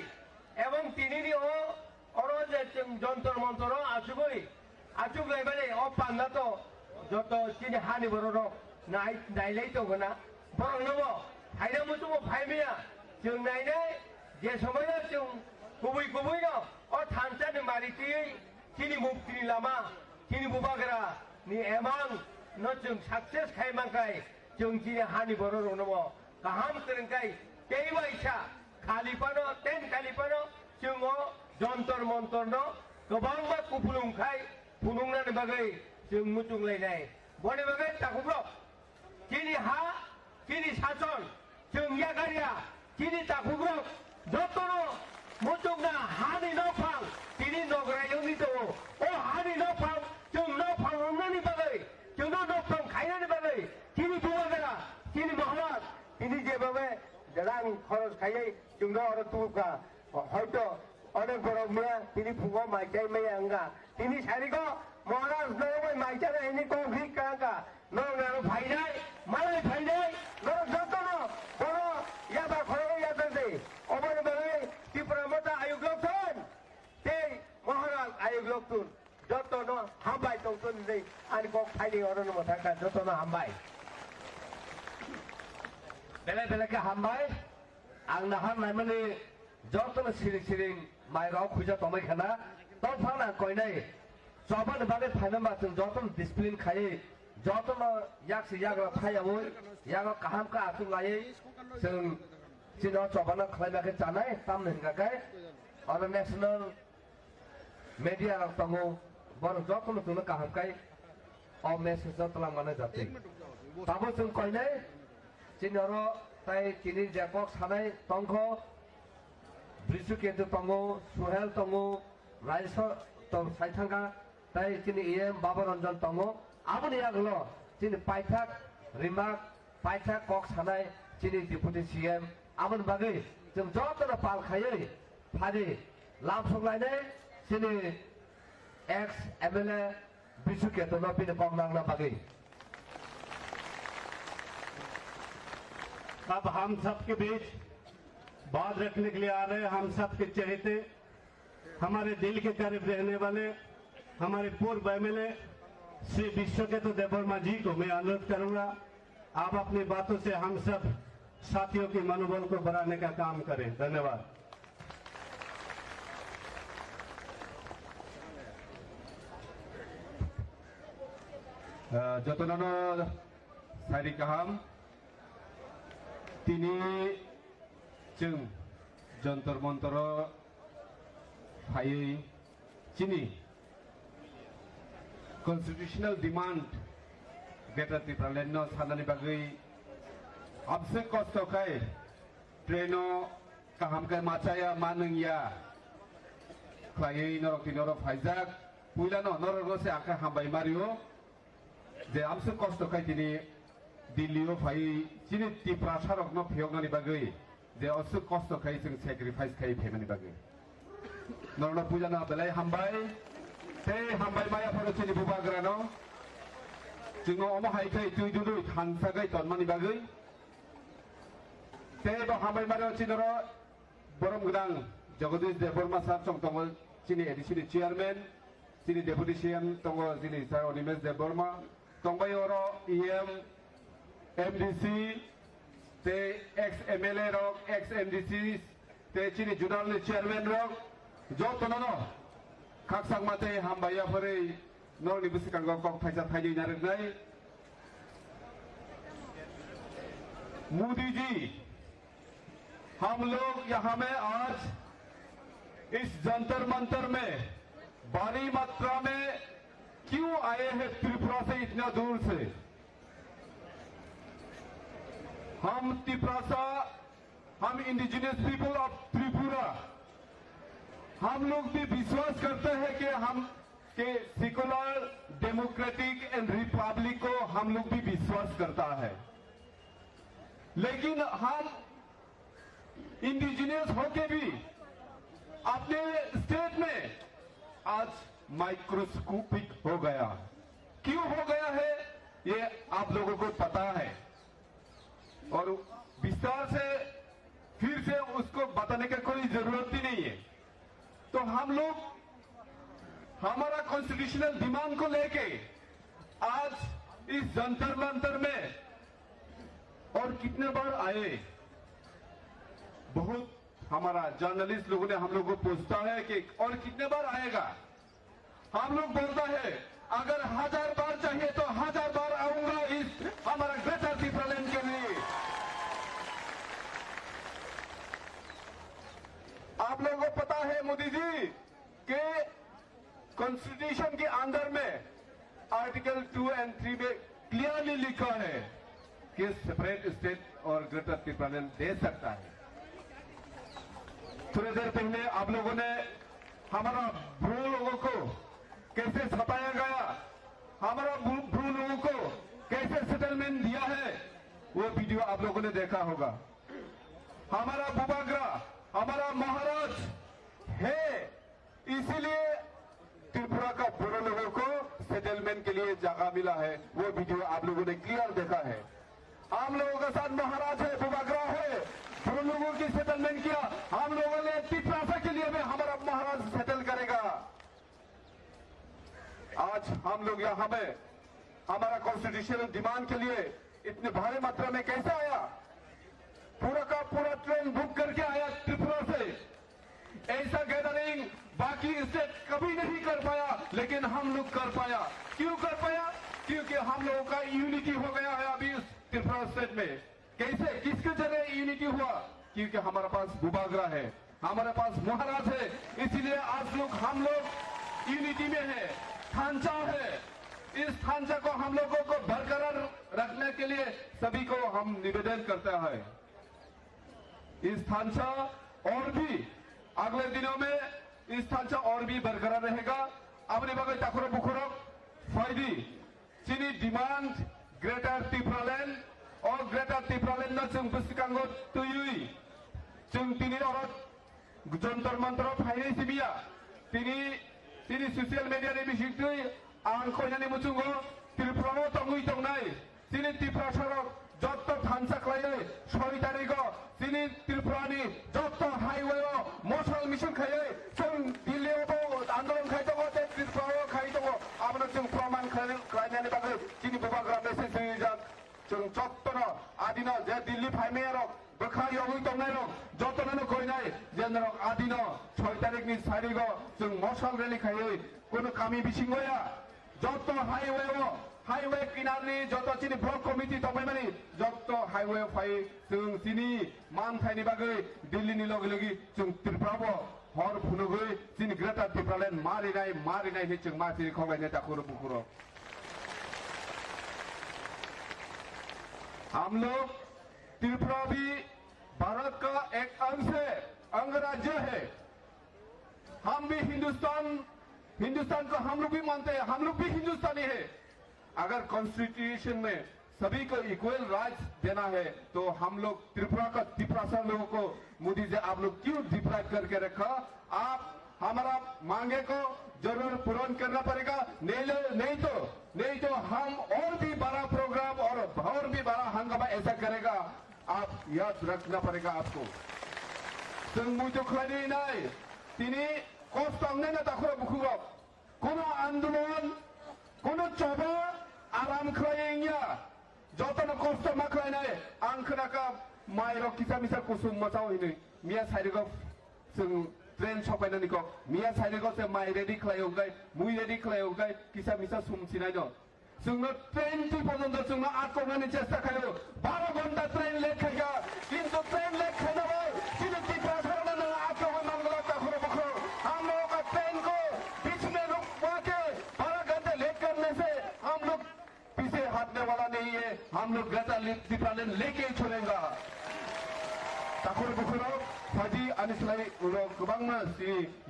S11: एवं तिनिनि ओ और जे जंतर मंतर आसुगै आसुगलायबाले ओ पान्ना तो जत तिनि हानि बररो नायलै दंगना बरनोबो फायना मुतुबो फायमिया जों नायनाय जे समाया जों गुबै गुबैनो ओ थांसानि मारिति तिनि मुक्तिनि लामा तिनि बुबाग्रा नि एमां न जों सक्सेस खायमांखाय जों जिनि हानि बर' रनबो गाहाम फोरोंखाय दैबायसा खालिपानो तेन खालिपानो जोङो जन्तर मन्तरनो गोबांबा कुफुलुंखाय फुलुंनानै बागै जों मुचुंलायनाय बने बागै ताकुब्र जिनि हा जिनि सासन जों यागारिया जिनि ताकुब्र जतनो मुचुंना हानि नफां जिनि नगरायनि दङ ओ हानि नफां जों नफां हमनानै बागै जोंनो नफां खायनानै बागै Kini buwagara, kini Muhammad, ini je bawa jarang khoros kaya jumlah orang tuka, hoito orang korongnya, ini bunga macam mana angga, ini sarigo Maharaj nawa macam ini konflik angga, nawa faidai, malai faidai, nawa jotono, kono ya ba khoro ya tante, obat bagai di Pramata ayuk lokton, te Maharaj ayuk lokton, jotono hambai tongton ini, ani kok faidai orang nama thangka jotono hambai. बेले बेले के हामबाय आं नाहार नायमाने जतन सिरिं सिरिं माइराव खुजा तमाय खाना तब फाना कोइनाय जबन बागे फाइनाम बाथों जतन डिसिप्लिन खायै जतन यागसे याग्रा फायावो यागा काहाम का आथुं लायै जों जिनो जबाना खालायबाके जानाय ताम नंगाखाय और नेशनल मीडिया रख तंगो बर जतन तुनो काहामखाय अ मेसेज जतलांगानो जाथै ताबो जों कोइनाय जिनरो ताई किनी जेकक सानाय तंखो ब्रिसु केतु तंगो सुहेल तंगो राइस तो साइथांगा ताई किनी एम बाबा रंजन तंगो आबनि आगलो जिनि पाइथाक रिमार्क पाइथाक कक सानाय जिनि डिपुटी सीएम आबन बागै जों जतन पाल खायै फारि लामसंलायनाय जिनि एक्स एमएलए ब्रिसु केतु न बिनि पंनांना बागै
S10: अब हम सब के बीच बात रखने के लिए आ रहे हैं हम सब के चहेते हमारे दिल के करीब रहने वाले हमारे पूर्व एमएलए श्री विश्वकेतु देवर्मा जी को मैं अनुरोध करूंगा आप अपनी बातों से हम सब साथियों के मनोबल को बढ़ाने का काम करें। धन्यवाद।
S3: जतनानो सारि गाहाम तिनी जों
S6: जंतर मंतर फायै चिनी कॉन्स्टिट्यूशनल डिमांड ग्रेटर त्रिपुरालैंड नो साननानि बागै आपसे कष्ट खाय ट्रेनो kaham kai macaya manungya klai norok tinoro faizak puilano norok se aka hambai mario je amse kosto kai tini dillio fai chini tipra sarok no phiyogani bagai je asu kosto kai jeng sacrifice kai phemani bagai norno pujana belai hambai te hambai maya pharo chini bubagrano jingo omo hai kai tui dulu thansa kai tonmani bagai te ba hambai mario chinoro Borom Gedang Jagadish Deborma Sahab Chong Tongo Sini Edisi Chairman Sini Deputy CM Tongo Sini Sai Onimes Deborma Tongbai Oro EM MDC Te ex MLA Rok ex MDC Te Sini Judal Chairman Rok Jo Tonono Kak Sang Mate Hambaya Pare Nor Nibusikan Gok Phaisa Phaji Narik Nai Modi जी हम लोग यहाँ में आज इस जंतर मंतर में भारी मात्रा में क्यों आए हैं त्रिपुरा से इतना दूर से हम त्रिपुरा हम इंडिजिनियस पीपल ऑफ त्रिपुरा हम लोग भी विश्वास करते हैं कि हम के सेकुलर डेमोक्रेटिक एंड रिपब्लिक को हम लोग भी विश्वास करता है लेकिन हम इंडिजिनियस होके भी अपने स्टेट में आज माइक्रोस्कोपिक हो गया क्यों हो गया है ये आप लोगों को पता है और विस्तार से फिर से उसको बताने की कोई जरूरत ही नहीं है तो हम लोग हमारा कॉन्स्टिट्यूशनल डिमांड को लेके आज इस जंतर मंतर में और कितने बार आए बहुत हमारा जर्नलिस्ट लोगों ने हम लोग को पूछता है कि और कितने बार आएगा हम लोग बोलता है अगर 1000 बार चाहिए तो 1000 बार आऊंगा इस हमारा ग्रेटर त्रिपुरालैंड के लिए आप लोगों को पता है मोदी जी कि कॉन्स्टिट्यूशन के अंदर में आर्टिकल 2 और 3 में क्लियरली लिखा है कि सेपरेट स्टेट और ग्रेटर त्रिपुरालैंड दे सकता है थोड़ी देर पहले आप लोगों ने हमारा ब्रू लोगों को कैसे सताया गया हमारा ब्रू लोगों को कैसे सेटलमेंट दिया है वो वीडियो आप लोगों ने देखा होगा हमारा बुबाग्रा हमारा महाराज है इसीलिए त्रिपुरा का ब्रू लोगों को सेटलमेंट के लिए जगह मिला है वो वीडियो आप लोगों ने क्लियर देखा है हम लोगों के साथ महाराज है बुबाग्रा है हम लोगों की सेटलमेंट किया हम लोगों ने त्रिपुरा के लिए भी हमारा महाराज सेटल करेगा आज हम लोग यहाँ में हमारा कॉन्स्टिट्यूशनल डिमांड के लिए इतने भारी मात्रा में कैसे आया पूरा का पूरा ट्रेन बुक करके आया त्रिपुरा से ऐसा गैदरिंग बाकी स्टेट कभी नहीं कर पाया लेकिन हम लोग कर पाया क्यों कर पाया क्योंकि हम लोगों का यूनिटी हो गया है अभी त्रिपुरा स्टेट में कैसे किसके जरिए यूनिटी हुआ क्योंकि हमारे पास बुबाग्रा है हमारे पास महाराज है इसीलिए आज लोग हम लोग यूनिटी में है ढांचा है इस ढांचा को हम लोगों को बरकरार रखने के लिए सभी को हम निवेदन करते हैं इस ढांचा और भी अगले दिनों में इस ढांचा और भी बरकरार रहेगा अपने बगल टाकुरो बुखुरो फायदी चीनी डिमांड ग्रेटर त्रिपुरालैंड और ग्रेटर त्रिपुरालैंड में जों बुसिकांगो तुयुई जों तिनी औरत जंतर मंतर फायदे सिबिया तिनी सोशल मीडिया ने बिसिक्तुई आं खयनानि मुचुंगो त्रिपुरानो तंगुई तंगनाय तिनी त्रिपुरा सरक जत्त थानसा क्लायै 6 तारिखो तिनी त्रिपुरानि जत्त हाईवे मसल मिशन खायै जों दिल्लीयाव आंदोलन खायदों त्रिपुरायाव खायदों आबनो जों प्रमाण खायनानि बागै तिनी बुबाग्रा मेसेज होयो जों जत्तनो आदिनो जे दिल्ली फायनाय रक बखायाव दंनाय रक जत्तनो गयनाय जेन रक आदिनो 6 तारिखनि सारिगो जों मसल रेली खायै कोनो कामी बिसिंगया जत्त हाईवे हाईवे किनारनि जत चिनि ब्लक कमिटि दंबायमानि जत हाईवे फाय जों चिनि मानथायनि बागै दिल्लीनि लगे लगे जों त्रिपुराबो हर फुनुगै चिनि ग्रेटार त्रिपुरालेण्ड मारिनाय हे जों मासिरि खगायनाय दाखुरो बुखुरो हम लोग त्रिपुरा भी भारत का एक अंगराज्य है। हम भी हिंदुस्तान को हम लोग भी मानते हैं, हम लोग भी हिंदुस्तानी है। अगर कॉन्स्टिट्यूशन में सभी को इक्वल राइट देना है तो हम लोग त्रिपुरा लोगों को मोदी जी आप लोग क्यों डिप्राइव करके रखा? आप हमारा मांगे को जरूर पूर्ण करना पड़ेगा, नहीं तो हम और भी बड़ा प्रोग्राम और भी बड़ा हंगामा ऐसा करेगा। आप याद रखना पड़ेगा आपको। जों मुझे खड़ी नहीं तिनी कष्ट नहीं ना दाखुरा बुखुरा कोनो आंदोलन कोनो चबा आराम खालायिया जतन कष्ट मा खालायनाय आं खोनाका माइरो किसा मिसा कुसुम मचाव हिनै मिया साइडगो जों ट्रेन सफायनानिको मिया साइडगो से माइ रेडी खालायौगाय मुइ रेडी खालायौगाय किसा मिसा सुमसिनाय दं जोंनो ट्रेन टी पर्यन्त जोंनो आटकनायनि चेष्टा खालायो 12 घन्टा ट्रेन लेट खायगा किन्तु ट्रेन लेट खायनाबो किन्तु टिपा सरनानो आटकनाय नांगला दाखुरा बुखुरा हम लोग का ट्रेन को बीच में रुकवा के 12 घंटे लेट करने से हम लोग पीछे हटने वाला नहीं है। हम लोग ग्रेटर त्रिपुरालैंड लेके छोड़ेंगे। दाखुरा बुखुरा फजी अनिसलाई गोबां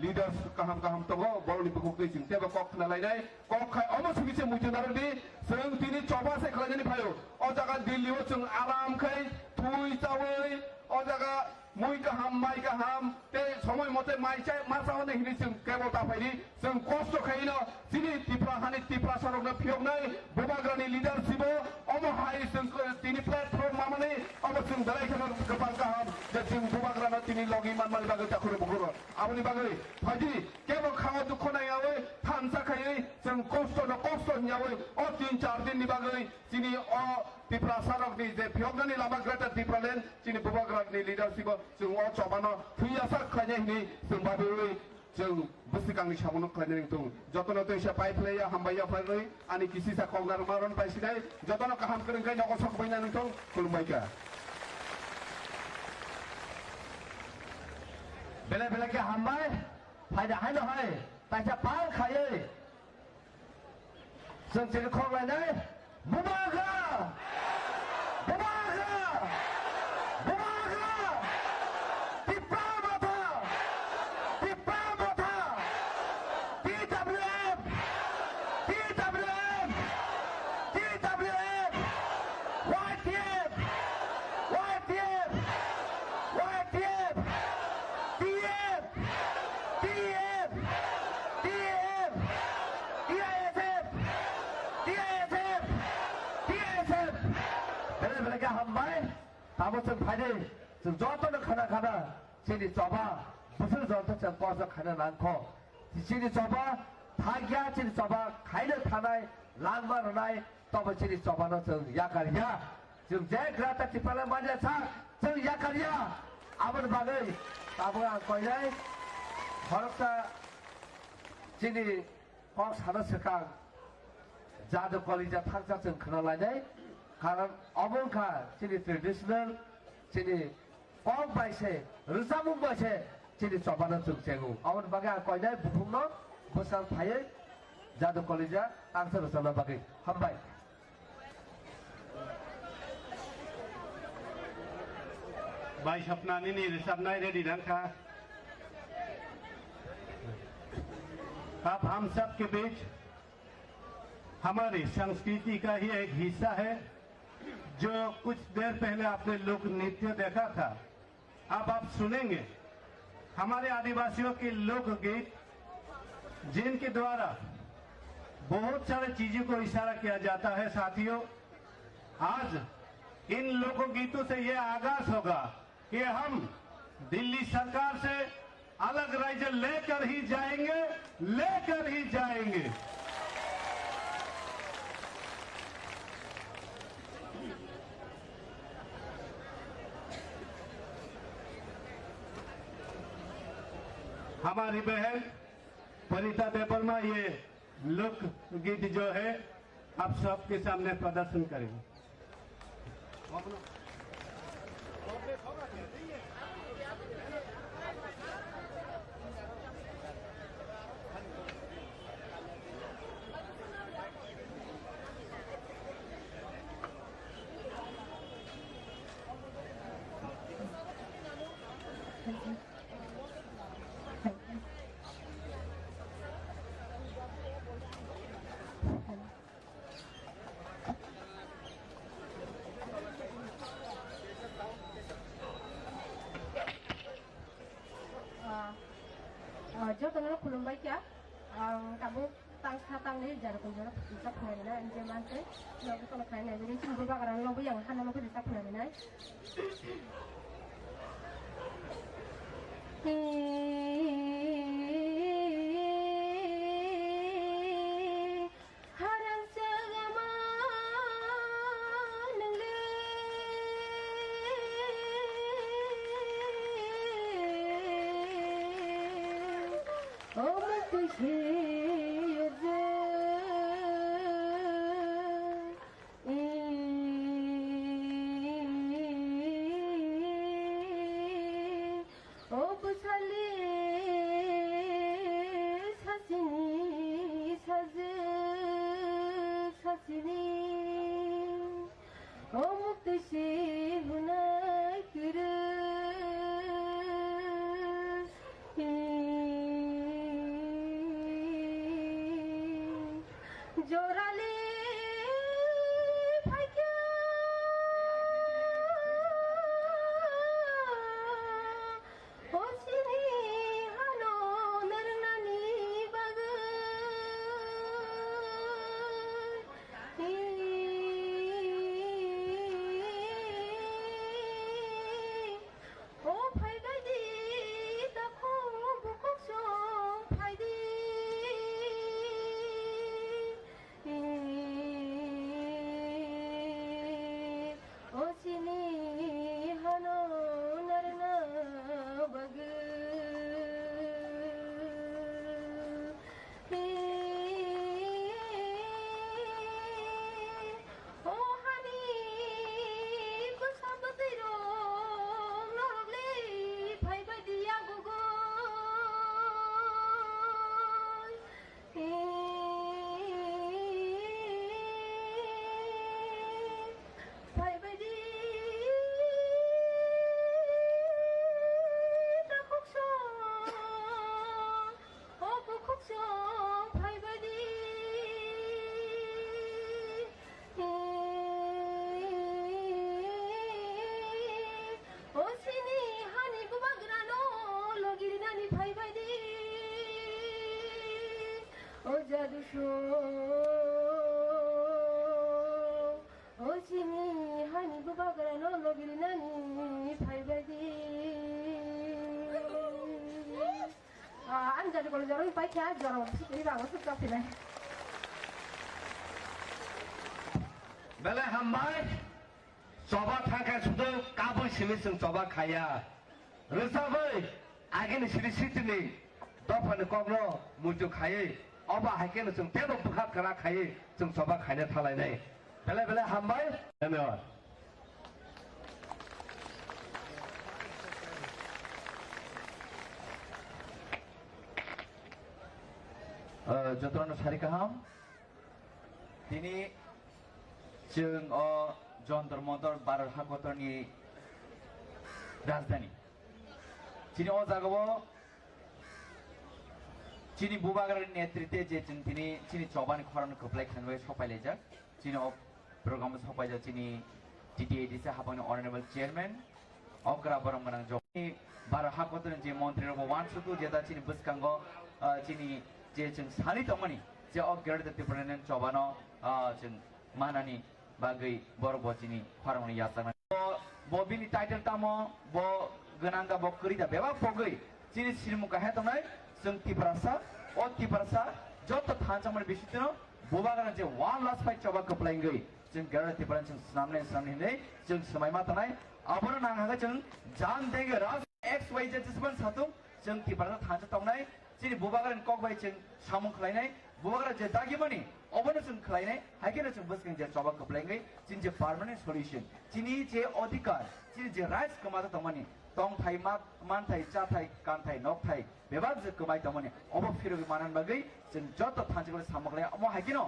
S6: लीडर्स गाहाम दङ बर'नि बुखुखौ जिंतेबो कक नालायनाय कक खाय अमसुगिसे मुजुनारदि जों दिनै चबासे खालायनानै फायो अ जागा दिल्लीआव जों आरामखै थुइ चावै अ जागा मुइ गाहाम माइ गाहाम ते समय मते माइ चाय मासावने हिनि जों केबल दाफायनि जों कष्ट खायनो दिनै त्रिपुरा सरकनो फियगनाय बुबाग्रानि लिडारशिप अम हाय जों दिनै प्लेटफर्म मामाने अब जों दालायखौ गोबां गाहाम जे जों बुबाग्राना दिनै लगी मानमाल बागै दाखुरो बुखुरो आबनि बागै फायदि केबल खावा दुख नायावै थानसा खायै जों कष्ट न्यावै अ 3-4 दिननि बागै दिनै अ त्रिपुरा सरकनि जे फियगनानि लामा ग्रेटार त्रिपुरालेण्ड दिनै बुबाग्रानि लिडारशिप जों अ चबानो थैयासा खायनायनि जों बागै जों बुसिगांनि सामनो खायनाय दं जतन दैसा पाइपलाया हामबाया फारै आनि किसिसा कौनार मारन पाइसिनाय जतन गाहाम करंगाय नगसक बैनानै दं खुलुमबायका
S7: बेले के हामबाय फायदा हाय न हाय ताइसा पाल खायै जों जेरै खौलायनाय बुबाग्रा जों फायदे जों जतन खाना सिनि चबा बुसुर जत जों पस खाना नांखो सिनि चबा थाग्या सिनि चबा खाइनो थानाय लांमा रनाय तब सिनि चबानो जों याकारिया जों जे ग्राटा टिपाला माने सा जों याकारिया आबन बागै आबो आं कयनाय भारतसा सिनि कस हाना सका जादु कलिजा थांसा जों खोनालायनाय कारण अबंखा सिनि ट्रेडिशनल सिनि कम बाइसे रोजामुं बाइसे सिनि चबानो जों जेगु आवन बागै आं कयनाय बुहुमनो बोसां फायै जादु कलिजा आंसो रोजामना बागै हामबाय
S10: बाय सपनानि नि रोजाबनाय रेडी रखा अब हम सब के बीच हमारी संस्कृति का ही एक हिस्सा है जो कुछ देर पहले आपने लोक नृत्य देखा था। अब आप सुनेंगे हमारे आदिवासियों के लोकगीत जिनके द्वारा बहुत सारे चीजों को इशारा किया जाता है। साथियों, आज इन लोकगीतों से यह आगाज होगा कि हम दिल्ली सरकार से अलग राज्य लेकर ही जाएंगे। हमारी बहन परिता देववर्मा ये लोकगीत जो है आप सबके सामने प्रदर्शन करेंगे।
S12: Jodohnya belum baik ya. Kamu tang nih jar kunjung bisa punya nih. Ini mantu, lalu kalau kalian jadi cuma bakaran lalu yang kan nama bisa punya nih. Harang segama nengle. Oh, Jorale phaikia hosini hano narnani bagai o phaigai di takho bukok song phai di Anh jadi kalau jorong baik ya jorong ini bangun suka sini.
S11: Bela hambai, coba thangkai sudah kabel sini seng coba kaya. Resabai, agen sini ni, dopan konglo muncul kaya. Oba haken seng tebak buka kerak kaya seng coba kaya thalai ni. Bela hambai.
S10: धन्यवाद।
S13: Jotoran Hari Kaham, ini jeng Jontor Motor Barat Hakotor ni Rajdhani. Sini jagawo, sini bubagar netritwe je jeng tini sini coban koran keplek hanwe sopai leja. Sini program sopai leja sini TTADC Habang Honorable Chairman, Okra Barang Manang Jok. Ini Barat Hakotor je Montri Robo Wan Sutu jeta sini buskango sini je jeng sani tomani je gerda tipuranen cobano jeng manani bagai borbo jini farmani yasana bo bini title tamo bo gananga bo kerida beba pogai jini silmuka hetonai jeng tiprasa o tiprasa joto thanjamani bisitino bobagana je one last fight coba keplaingai jeng gerda tipuran jeng samne ne jeng semai matanai abono nanghaga jeng jan dege ras xyz jisban satu jeng tiprasa thanja tongnai Sini bubagan kok baik ceng samung kelainan, bubagan je dagi mani, अबनो जों खलायनाय हाइकेनो जों बसगोन जे जबा खबलायङै जिन जे permanent solution जिनि जे अधिकार जिनि जे rights कमादा तमानि tong thai man thai cha thai kan thai nok thai bebab je kemai tamani obo firu manan bagai jeng joto thanjik le samakle amo haikino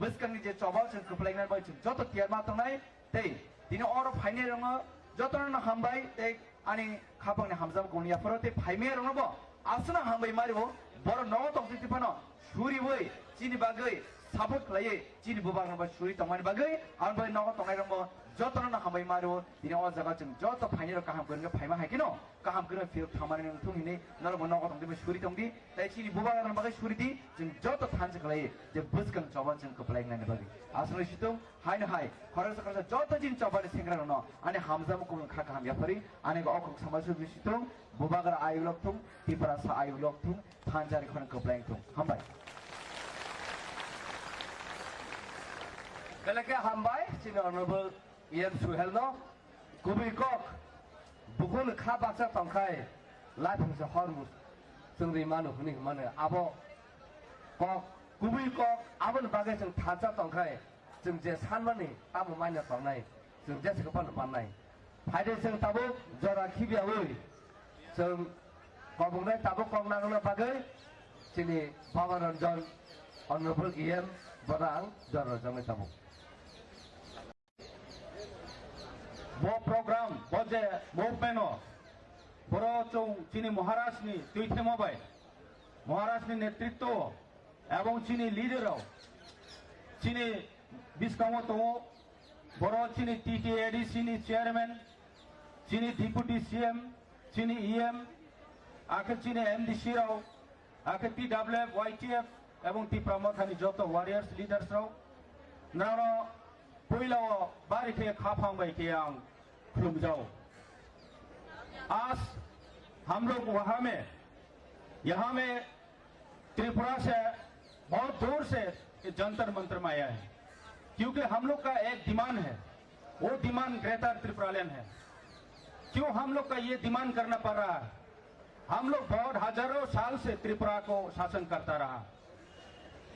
S13: buskangni je chobal jeng keplaingan bai jeng joto tiar ma tangnai tei dino oro phaine rongo joto na hambai tei ani khapangni hamjam goniya foro tei phaime rongo bo asna hambai maribo boro no tong ti phano suri boi chini bagai sabot khlai chini bubang ba suri tamani bagai anbai no tongai rongo joto na hambai mario dini o jaga jeng joto phaine ro kaham gönga phaima haikino kaham gönga fir thamani nang thungini naro bono ko tongdi suri tongdi tai chini bubang na bagai suri di jeng joto thanjik khlai je buskang choban jeng keplaing nang bagai asna situng hain hai khara sakara joto jin chobani singra no ani hamjam ko kha kaham yapari ani ko ok samasu situng bubagar ayulok thung tipra sa ayulok thung thanjari khon keplaing thung hambai
S11: Kalake hambai sini honorable Ian Suhelno Kubi Kok Bukun Kabaksa Tongkai Latin se Hormus Sungri Manu Huni Manu Abo Kok Kubi Kok Abon Bagai Sung Thaja Tongkai Sung Je Sanmani Amu Manya Tongnai Sung Je Sikapan Panai Haide Sung Tabu Jora Kibia Wui Sung Kobungai Tabu Kong Nangna Bagai Sini Pawan Ranjan Honorable Ian Barang Jora Jangai Tabu Bo program, boje movement, boro chung chini Maharashtra ni tuite mobai, Maharashtra ni netritto, ebong chini leader, chini biskamo to, boro chini TTAD chini chairman, chini deputy CM, chini EM, akhir chini MDC rao, akhir TWF, YTF, ebong ti pramothani joto warriors leaders rao, naro Puilo bari ke खाफांग भाई के आंग खुलम जाओ आज हम लोग वहां में यहाँ में त्रिपुरा से बहुत दूर से जंतर मंत्र में आया है क्योंकि हम लोग का एक डिमांड है वो डिमांड ग्रेटर त्रिपुरालैंड है क्यों हम लोग का ये डिमांड करना पड़ रहा है हम लोग बहुत हजारों साल से त्रिपुरा को शासन करता रहा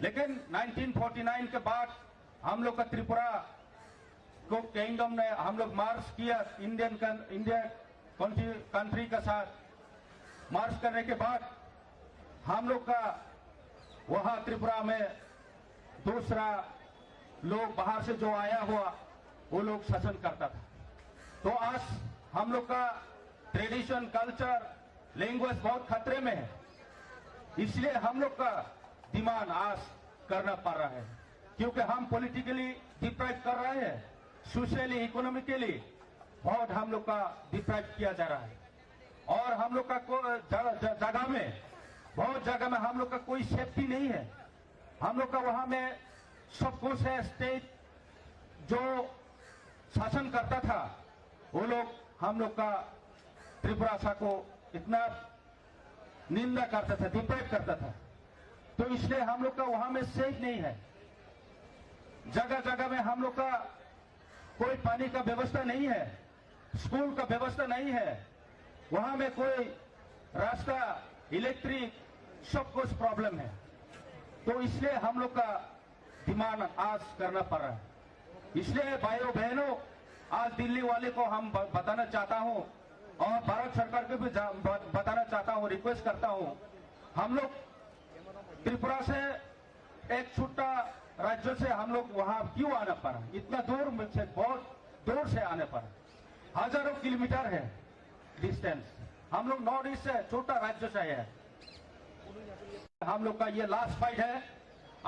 S11: लेकिन 1949 के बाद हम लोग का त्रिपुरा को किंगडम ने हम लोग मार्च किया इंडिया कंट्री का साथ मार्च करने के बाद हम लोग का वहां त्रिपुरा में दूसरा लोग बाहर से जो आया हुआ वो लोग शासन करता था तो आज हम लोग का ट्रेडिशन कल्चर लैंग्वेज बहुत खतरे में है इसलिए हम लोग का डिमांड आज करना पड़ रहा है क्योंकि हम पॉलिटिकली डिप्राइव कर रहे हैं सोशली इकोनॉमिकली बहुत हम लोग का डिप्राइव किया जा रहा है और हम लोग का जगह में बहुत जगह में हम लोग का कोई सेफ्टी नहीं है हम लोग का वहां में सब कुछ है स्टेट जो शासन करता था वो लोग हम लोग का त्रिपुरा सा को इतना निंदा करता था डिप्राइव करता था तो इसलिए हम लोग का वहां में सेफ नहीं है जगह जगह में हम लोग का कोई पानी का व्यवस्था नहीं है स्कूल का व्यवस्था नहीं है वहां में कोई रास्ता इलेक्ट्रिक सब कुछ प्रॉब्लम है तो इसलिए हम लोग का डिमांड आज करना पड़ रहा है इसलिए भाइयों बहनों आज दिल्ली वाले को हम बताना चाहता हूं और भारत सरकार को भी बताना चाहता हूं रिक्वेस्ट करता हूं हम लोग त्रिपुरा से एक छोटा राज्य से हम लोग वहां क्यों आना पड़ा इतना दूर से बहुत दूर से आने पड़ा हजारों किलोमीटर है डिस्टेंस हम लोग नॉर्थ ईस्ट से छोटा राज्य से है हम लोग का ये लास्ट फाइट है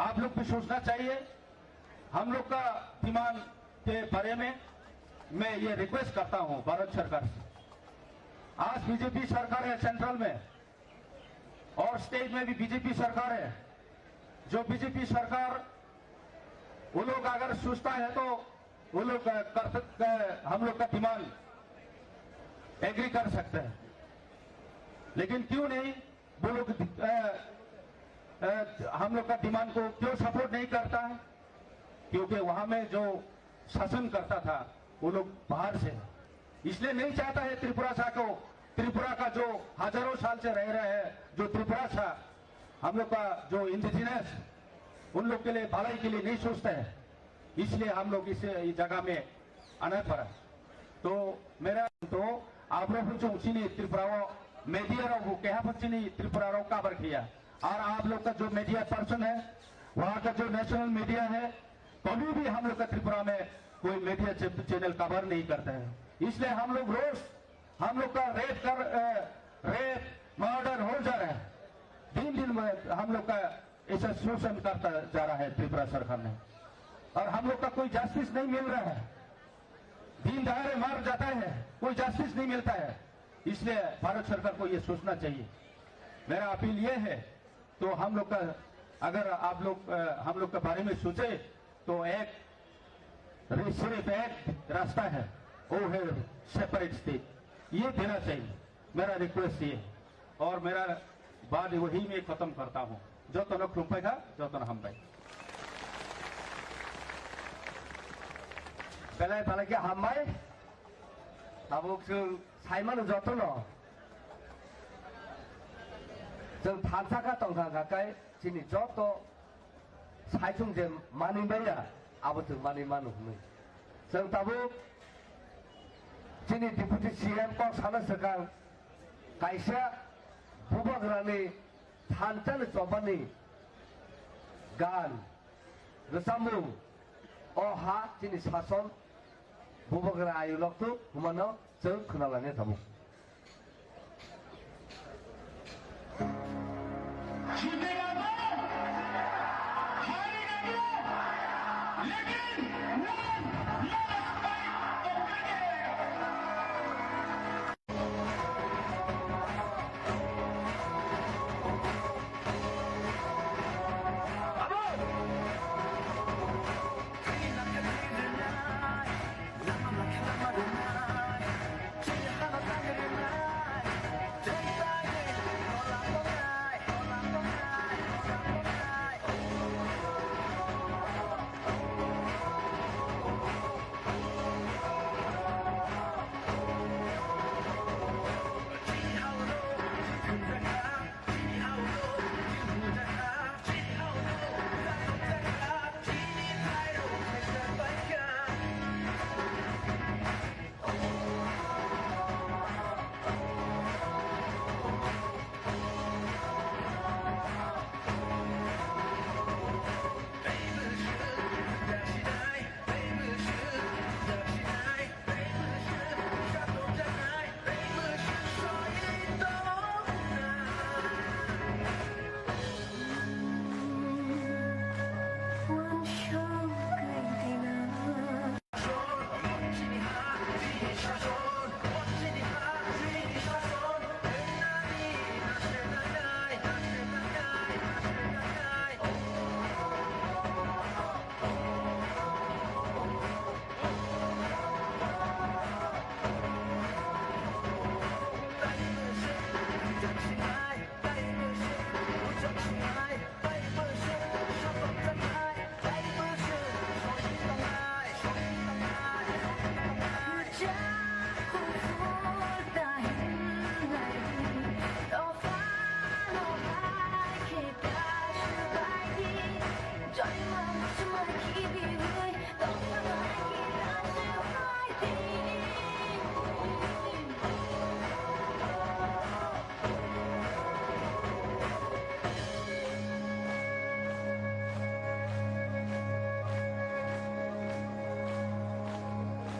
S11: आप लोग भी सोचना चाहिए हम लोग का डिमांड के बारे में मैं ये रिक्वेस्ट करता हूं भारत सरकार से आज बीजेपी सरकार है सेंट्रल में और स्टेट में भी बीजेपी सरकार है जो बीजेपी सरकार वो लोग अगर सोचता है तो वो लोग हम लोग का डिमांड एग्री कर सकते हैं लेकिन क्यों नहीं वो लोग हम लोग का डिमांड को क्यों सपोर्ट नहीं करता है क्योंकि वहां में जो शासन करता था वो लोग बाहर से इसलिए नहीं चाहता है त्रिपुरा का जो हजारों साल से रह रहे हैं जो त्रिपुरा था हम लोग का जो इंडिजिनस उन लोग के लिए भलाई के लिए नहीं सोचते हैं, इसलिए हम लोग इस जगह में आना पड़ा। तो मेरा तो आप लोग चीनी त्रिपुरा मीडिया रो क्या चीनी त्रिपुरा रो काबर किया, और आप लोग का जो मीडिया पर्सन है वहाँ का जो नेशनल मीडिया है कभी भी हम लोग का त्रिपुरा में कोई मीडिया चैनल कवर नहीं करता है। इसलिए हम लोग रोज हम लोग का रेप मर्डर हो जा रहा है, दिन दिन में हम लोग का ऐसा शोषण करता जा रहा है त्रिपुरा सरकार ने, और हम लोग का कोई जस्टिस नहीं मिल रहा है, दिन दहाड़े मार जाता है, कोई जस्टिस नहीं मिलता है। इसलिए भारत सरकार को ये सोचना चाहिए। मेरा अपील ये है, तो हम लोग का अगर आप लोग हम लोग के बारे में सोचे तो सिर्फ एक रास्ता है, वो है सेपरेट स्टेट, ये देना चाहिए। मेरा रिक्वेस्ट ये, और मेरा बात वही में खत्म करता हूँ। जो तो न खुपेगा जो तो न हम भाई
S7: पहले क्या हम भाई अब साइमन जो तो न जों थानसाखा तंखाखाय जोंनि जत' सायथुंजों मानिबाया आबोथों मानि मानो हमो जों दाबो जोंनि डिपुटि सीएम को सानो सिगां कायसा बुबाग्रानि थानसानि जबानि गान रोजाबो अहा जोंनि सासन बुबाग्रा आयुलकखौ हुमानो जों खोनालांनो थाबो।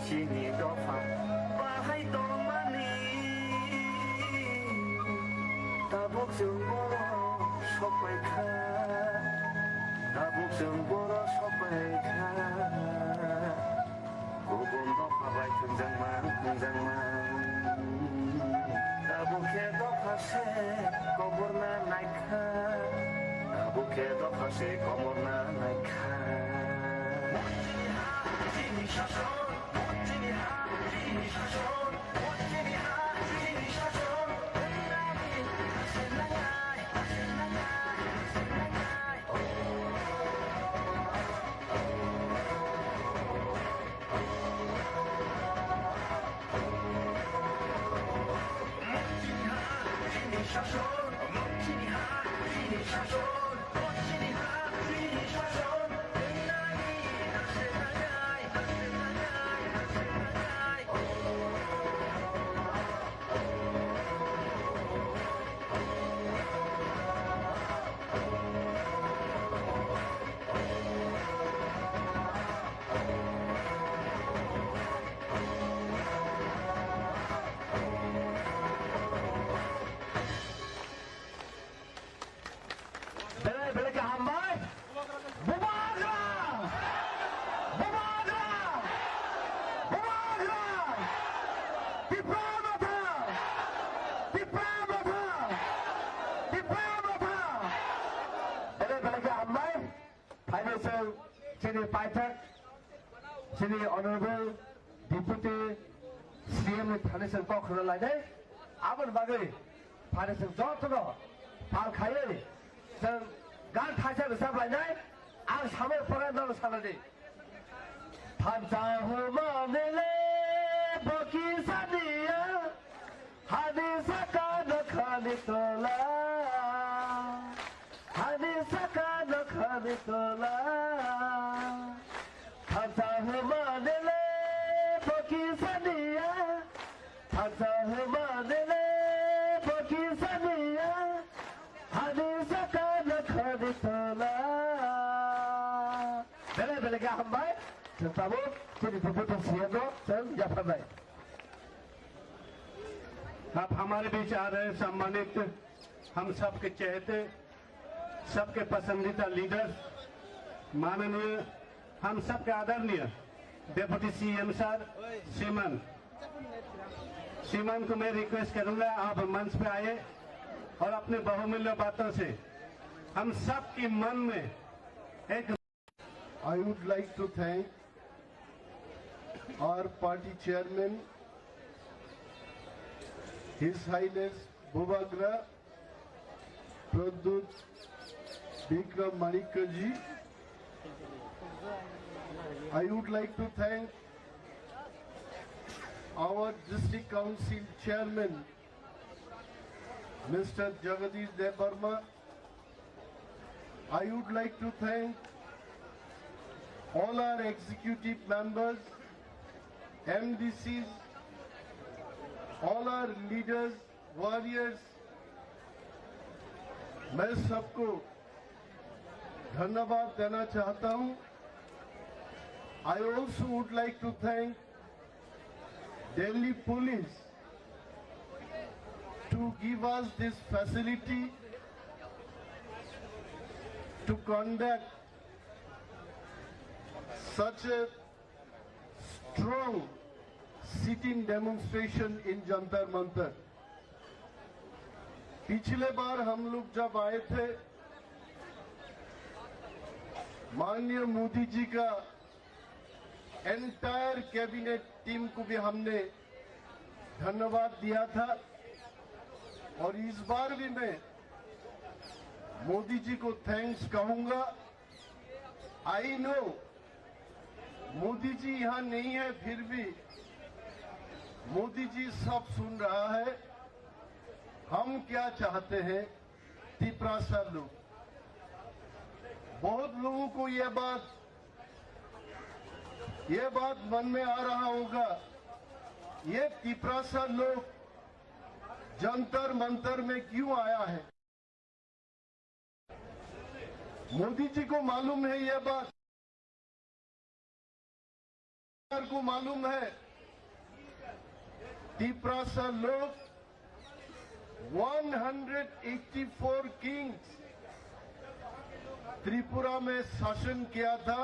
S14: Sini dofa bahai domani tabuk जों बर' सबायखा tabuk जों बर' सबायखा गुबुन दफाबाय थोंजोंमान tabuke dofase komorna naikha tabuke dofase komorna naikha
S15: Shashon,
S11: Sini Paitak, Sini Honorable Deputy CM Thanesang Kok Khuralai deh. Aban bagai Thanesang Jot tu, Pal Khairi, Sang Gan Thaisan Besar lai deh. Ang sampai perang dalam sana deh. Thansang Humane Baki Sadia, Hadis akan Khanitola. Hadis akan Khanitola. Thansang Humane Baki Sadia, Thansang Humane Baki Sadia, Hadis akan Khanitola. Bela क्या हम भाई संताबो चलिए प्रभुत्व सियादो चल जाफर भाई
S10: आप हमारे बीच आ रहे सम्मानित हम सबके चहेते सबके पसंदीदा लीडर माननीय हम सबके आदरणीय डिप्टी सीएम सर श्रीमान को मैं रिक्वेस्ट करूंगा आप मंच पे आए और अपने बहुमूल्य बातों से हम सबके मन में एक
S15: I would like to thank our party chairman, His Highness Bhubagra Pradut Bikram Manikji. I would like to thank our district council chairman, Mr. Jagadish Debarma. I would like to thank all our executive members, MDCs, all our leaders, warriors, मैं सबको धन्यवाद देना चाहता हूं। I also would like to thank Delhi Police to give us this facility to conduct such a strong sitting demonstration in Jantar Mantar. पिछले बार हम लोग जब आए थे माननीय मोदी जी का एंटायर कैबिनेट टीम को भी हमने धन्यवाद दिया था और इस बार भी मैं मोदी जी को थैंक्स कहूंगा। आई नो मोदी जी यहाँ नहीं है, फिर भी मोदी जी सब सुन रहा है। हम क्या चाहते हैं तिपरासा लोग, बहुत लोगों को ये बात मन में आ रहा होगा, ये तिपरासा लोग जंतर मंतर में क्यों आया है। मोदी जी को मालूम है ये बात, को मालूम है तिपरासा लोग 184 किंग्स त्रिपुरा में शासन किया था,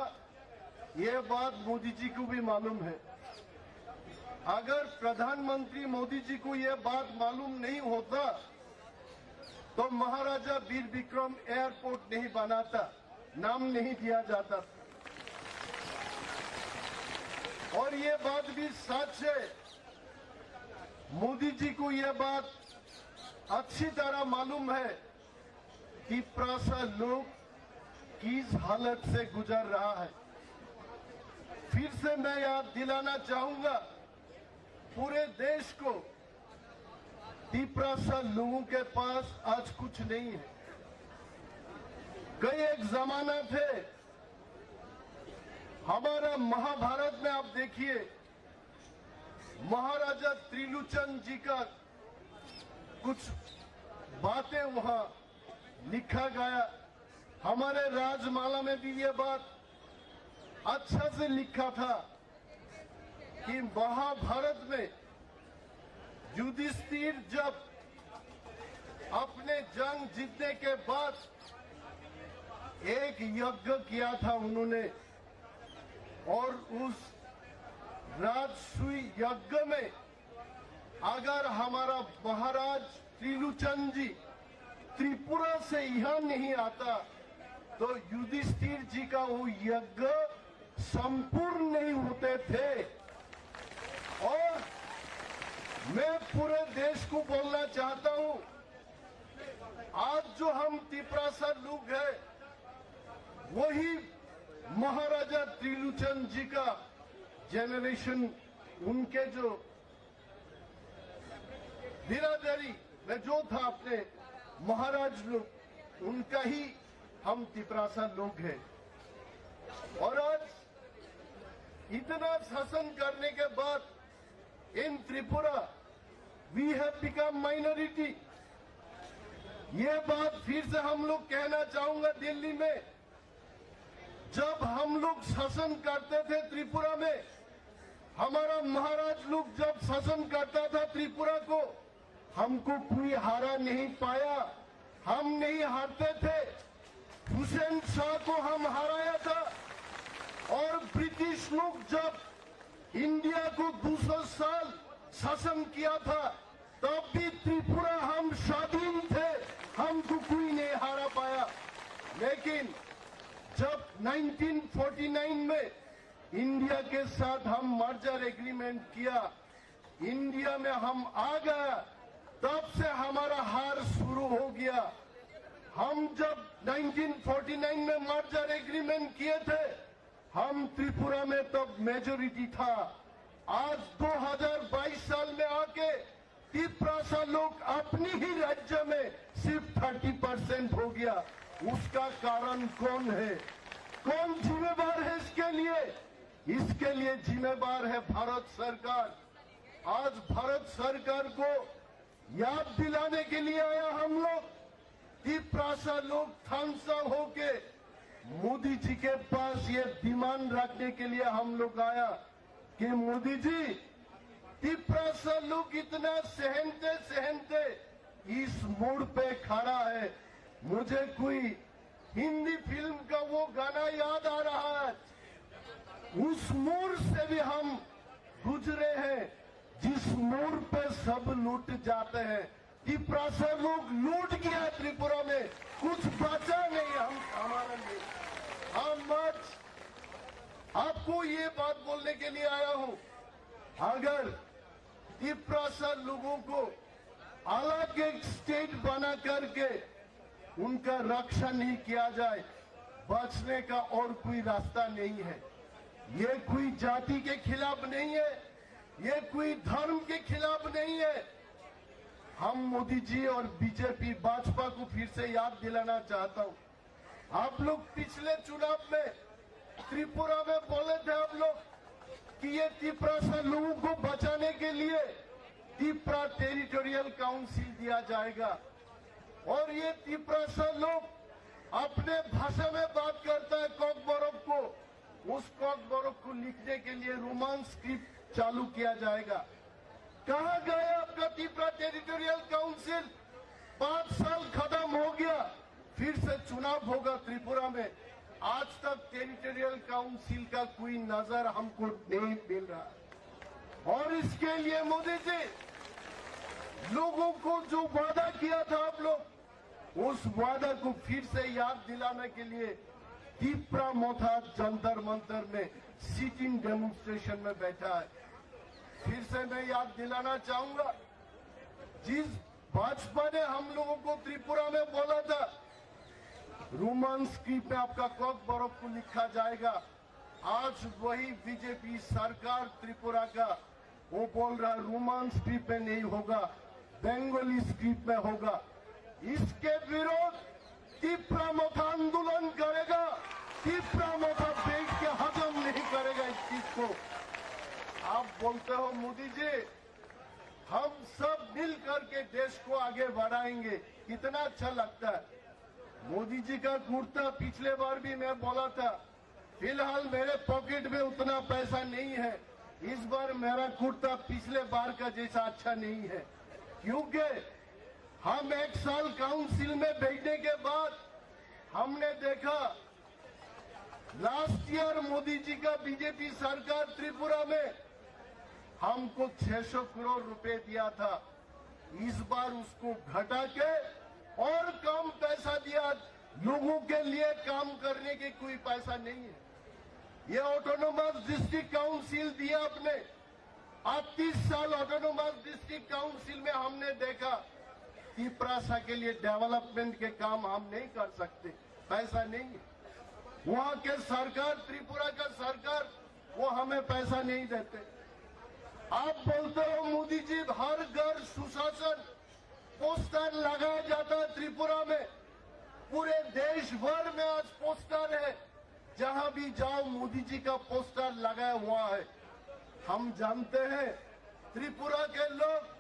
S15: ये बात मोदी जी को भी मालूम है। अगर प्रधानमंत्री मोदी जी को ये बात मालूम नहीं होता तो महाराजा वीर विक्रम एयरपोर्ट नहीं बनाता, नाम नहीं दिया जाता। और ये बात भी सच है, मोदी जी को ये बात अच्छी तरह मालूम है कि तिपरासा लोग किस हालत से गुजर रहा है। फिर से मैं याद दिलाना चाहूंगा पूरे देश को, तिपरासा लोगों के पास आज कुछ नहीं है। कई एक जमाना थे, हमारा महाभारत में आप देखिए महाराजा त्रिलोचन जी का कुछ बातें वहां लिखा गया। हमारे राजमाला में भी ये बात अच्छा से लिखा था कि महाभारत में युधिष्ठिर जब अपने जंग जीतने के बाद एक यज्ञ किया था उन्होंने, और उस राजसूय यज्ञ में अगर हमारा महाराज त्रिलोचन जी त्रिपुरा से यहाँ नहीं आता तो युधिष्ठिर जी का वो यज्ञ संपूर्ण नहीं होते थे। और मैं पूरे देश को बोलना चाहता हूं, आज जो हम तिपरासा लोग हैं वही महाराजा त्रिलोचन जी का जेनरेशन, उनके जो बिरादरी में जो था अपने महाराज लोग, उनका ही हम तिपरासा लोग हैं। और आज इतना शासन करने के बाद in Tripura we have become minority. ये बात फिर से हम लोग कहना चाहूंगा दिल्ली में, जब हम लोग शासन करते थे त्रिपुरा में, हमारा महाराज लोग जब शासन करता था त्रिपुरा को, हमको कोई हारा नहीं पाया, हम नहीं हारते थे। हुसैन शाह को हम हराया था। और ब्रिटिश लोग जब इंडिया को 200 साल शासन किया था, तब भी त्रिपुरा हम स्वाधीन थे, हमको कोई नहीं हारा पाया। लेकिन जब 1949 में इंडिया के साथ हम मर्जर एग्रीमेंट किया, इंडिया में हम आ गया, तब से हमारा हार शुरू हो गया। हम जब 1949 में मर्जर एग्रीमेंट किए थे, हम त्रिपुरा में तब मेजोरिटी था। आज 2022 साल में आके तिपरासा लोग अपनी ही राज्य में सिर्फ 30% हो गया। उसका कारण कौन है? कौन जिम्मेदार है इसके लिए? इसके लिए जिम्मेदार है भारत सरकार। आज भारत सरकार को याद दिलाने के लिए आया हम लोग, तिपरासा लोग थानसा होके मोदी जी के पास ये डिमांड रखने के लिए हम लोग आया कि मोदी जी, तिपरासा लोग इतना सहनते सहनते इस मोड़ पे खड़ा है। मुझे कोई हिंदी फिल्म का वो गाना याद आ रहा है, उस मोड़ से भी हम गुजरे हैं जिस मोड़ पे सब लूट जाते हैं। तिपरासा लोग लूट गया त्रिपुरा में, कुछ बचा नहीं हम हमारे लिए। हम आज आपको ये बात बोलने के लिए आया हूं, अगर तिपरासा लोगों को अलग एक स्टेट बना करके उनका रक्षा नहीं किया जाए, बचने का और कोई रास्ता नहीं है। ये कोई जाति के खिलाफ नहीं है, ये कोई धर्म के खिलाफ नहीं है। हम मोदी जी और बीजेपी भाजपा को फिर से याद दिलाना चाहता हूं, आप लोग पिछले चुनाव में त्रिपुरा में बोले थे आप लोग कि ये तिपरासा लोगों को बचाने के लिए तिपरा टेरिटोरियल काउंसिल दिया जाएगा। और ये तिपरासा लोग अपने भाषा में बात करता है कॉकबोरोक को, उस कॉकबोरोक को लिखने के लिए रोमान स्क्रिप्ट चालू किया जाएगा। कहां गया आपका तिपरा टेरिटोरियल काउंसिल? 5 साल खत्म हो गया, फिर से चुनाव होगा त्रिपुरा में, आज तक टेरिटोरियल काउंसिल का कोई नजर हमको नहीं मिल रहा। और इसके लिए मोदी जी, लोगों को जो वादा किया था आप लोग, उस वादा को फिर से याद दिलाने के लिए तिपरा मोथा जंतर मंतर में सिटिंग डेमोन्स्ट्रेशन में बैठा है। फिर से मैं याद दिलाना चाहूंगा, जिस भाजपा ने हम लोगों को त्रिपुरा में बोला था रोमान स्क्रिप्ट में आपका कॉकबोरोक को लिखा जाएगा, आज वही बीजेपी सरकार त्रिपुरा का वो बोल रहा है रोमान स्क्रिप्ट में नहीं होगा, बंगाली स्क्रिप्ट में होगा। इसके विरोध तिपरा मोथा आंदोलन करेगा। तिपरा मोथा बैठ के हजम नहीं करेगा इस चीज को। आप बोलते हो मोदी जी, हम सब मिल करके देश को आगे बढ़ाएंगे, कितना अच्छा लगता है। मोदी जी का कुर्ता पिछले बार भी मैं बोला था, फिलहाल मेरे पॉकेट में उतना पैसा नहीं है, इस बार मेरा कुर्ता पिछले बार का जैसा अच्छा नहीं है, क्योंकि हम 1 साल काउंसिल में बैठने के बाद हमने देखा लास्ट ईयर मोदी जी का बीजेपी सरकार त्रिपुरा में हमको 600 करोड़ रुपए दिया था। इस बार उसको घटा के और कम पैसा दिया लोगों के लिए काम करने के कोई पैसा नहीं है। ये ऑटोनोमस डिस्ट्रिक्ट काउंसिल दिया आपने, 38 साल ऑटोनोमस डिस्ट्रिक्ट काउंसिल में हमने देखा तिपरासा के लिए डेवलपमेंट के काम हम नहीं कर सकते, पैसा नहीं है। वहां के सरकार, त्रिपुरा का सरकार, वो हमें पैसा नहीं देते। आप बोलते हो मोदी जी हर घर सुशासन पोस्टर लगाया जाता है त्रिपुरा में, पूरे देश भर में आज पोस्टर है, जहां भी जाओ मोदी जी का पोस्टर लगाया हुआ है। हम जानते हैं त्रिपुरा के लोग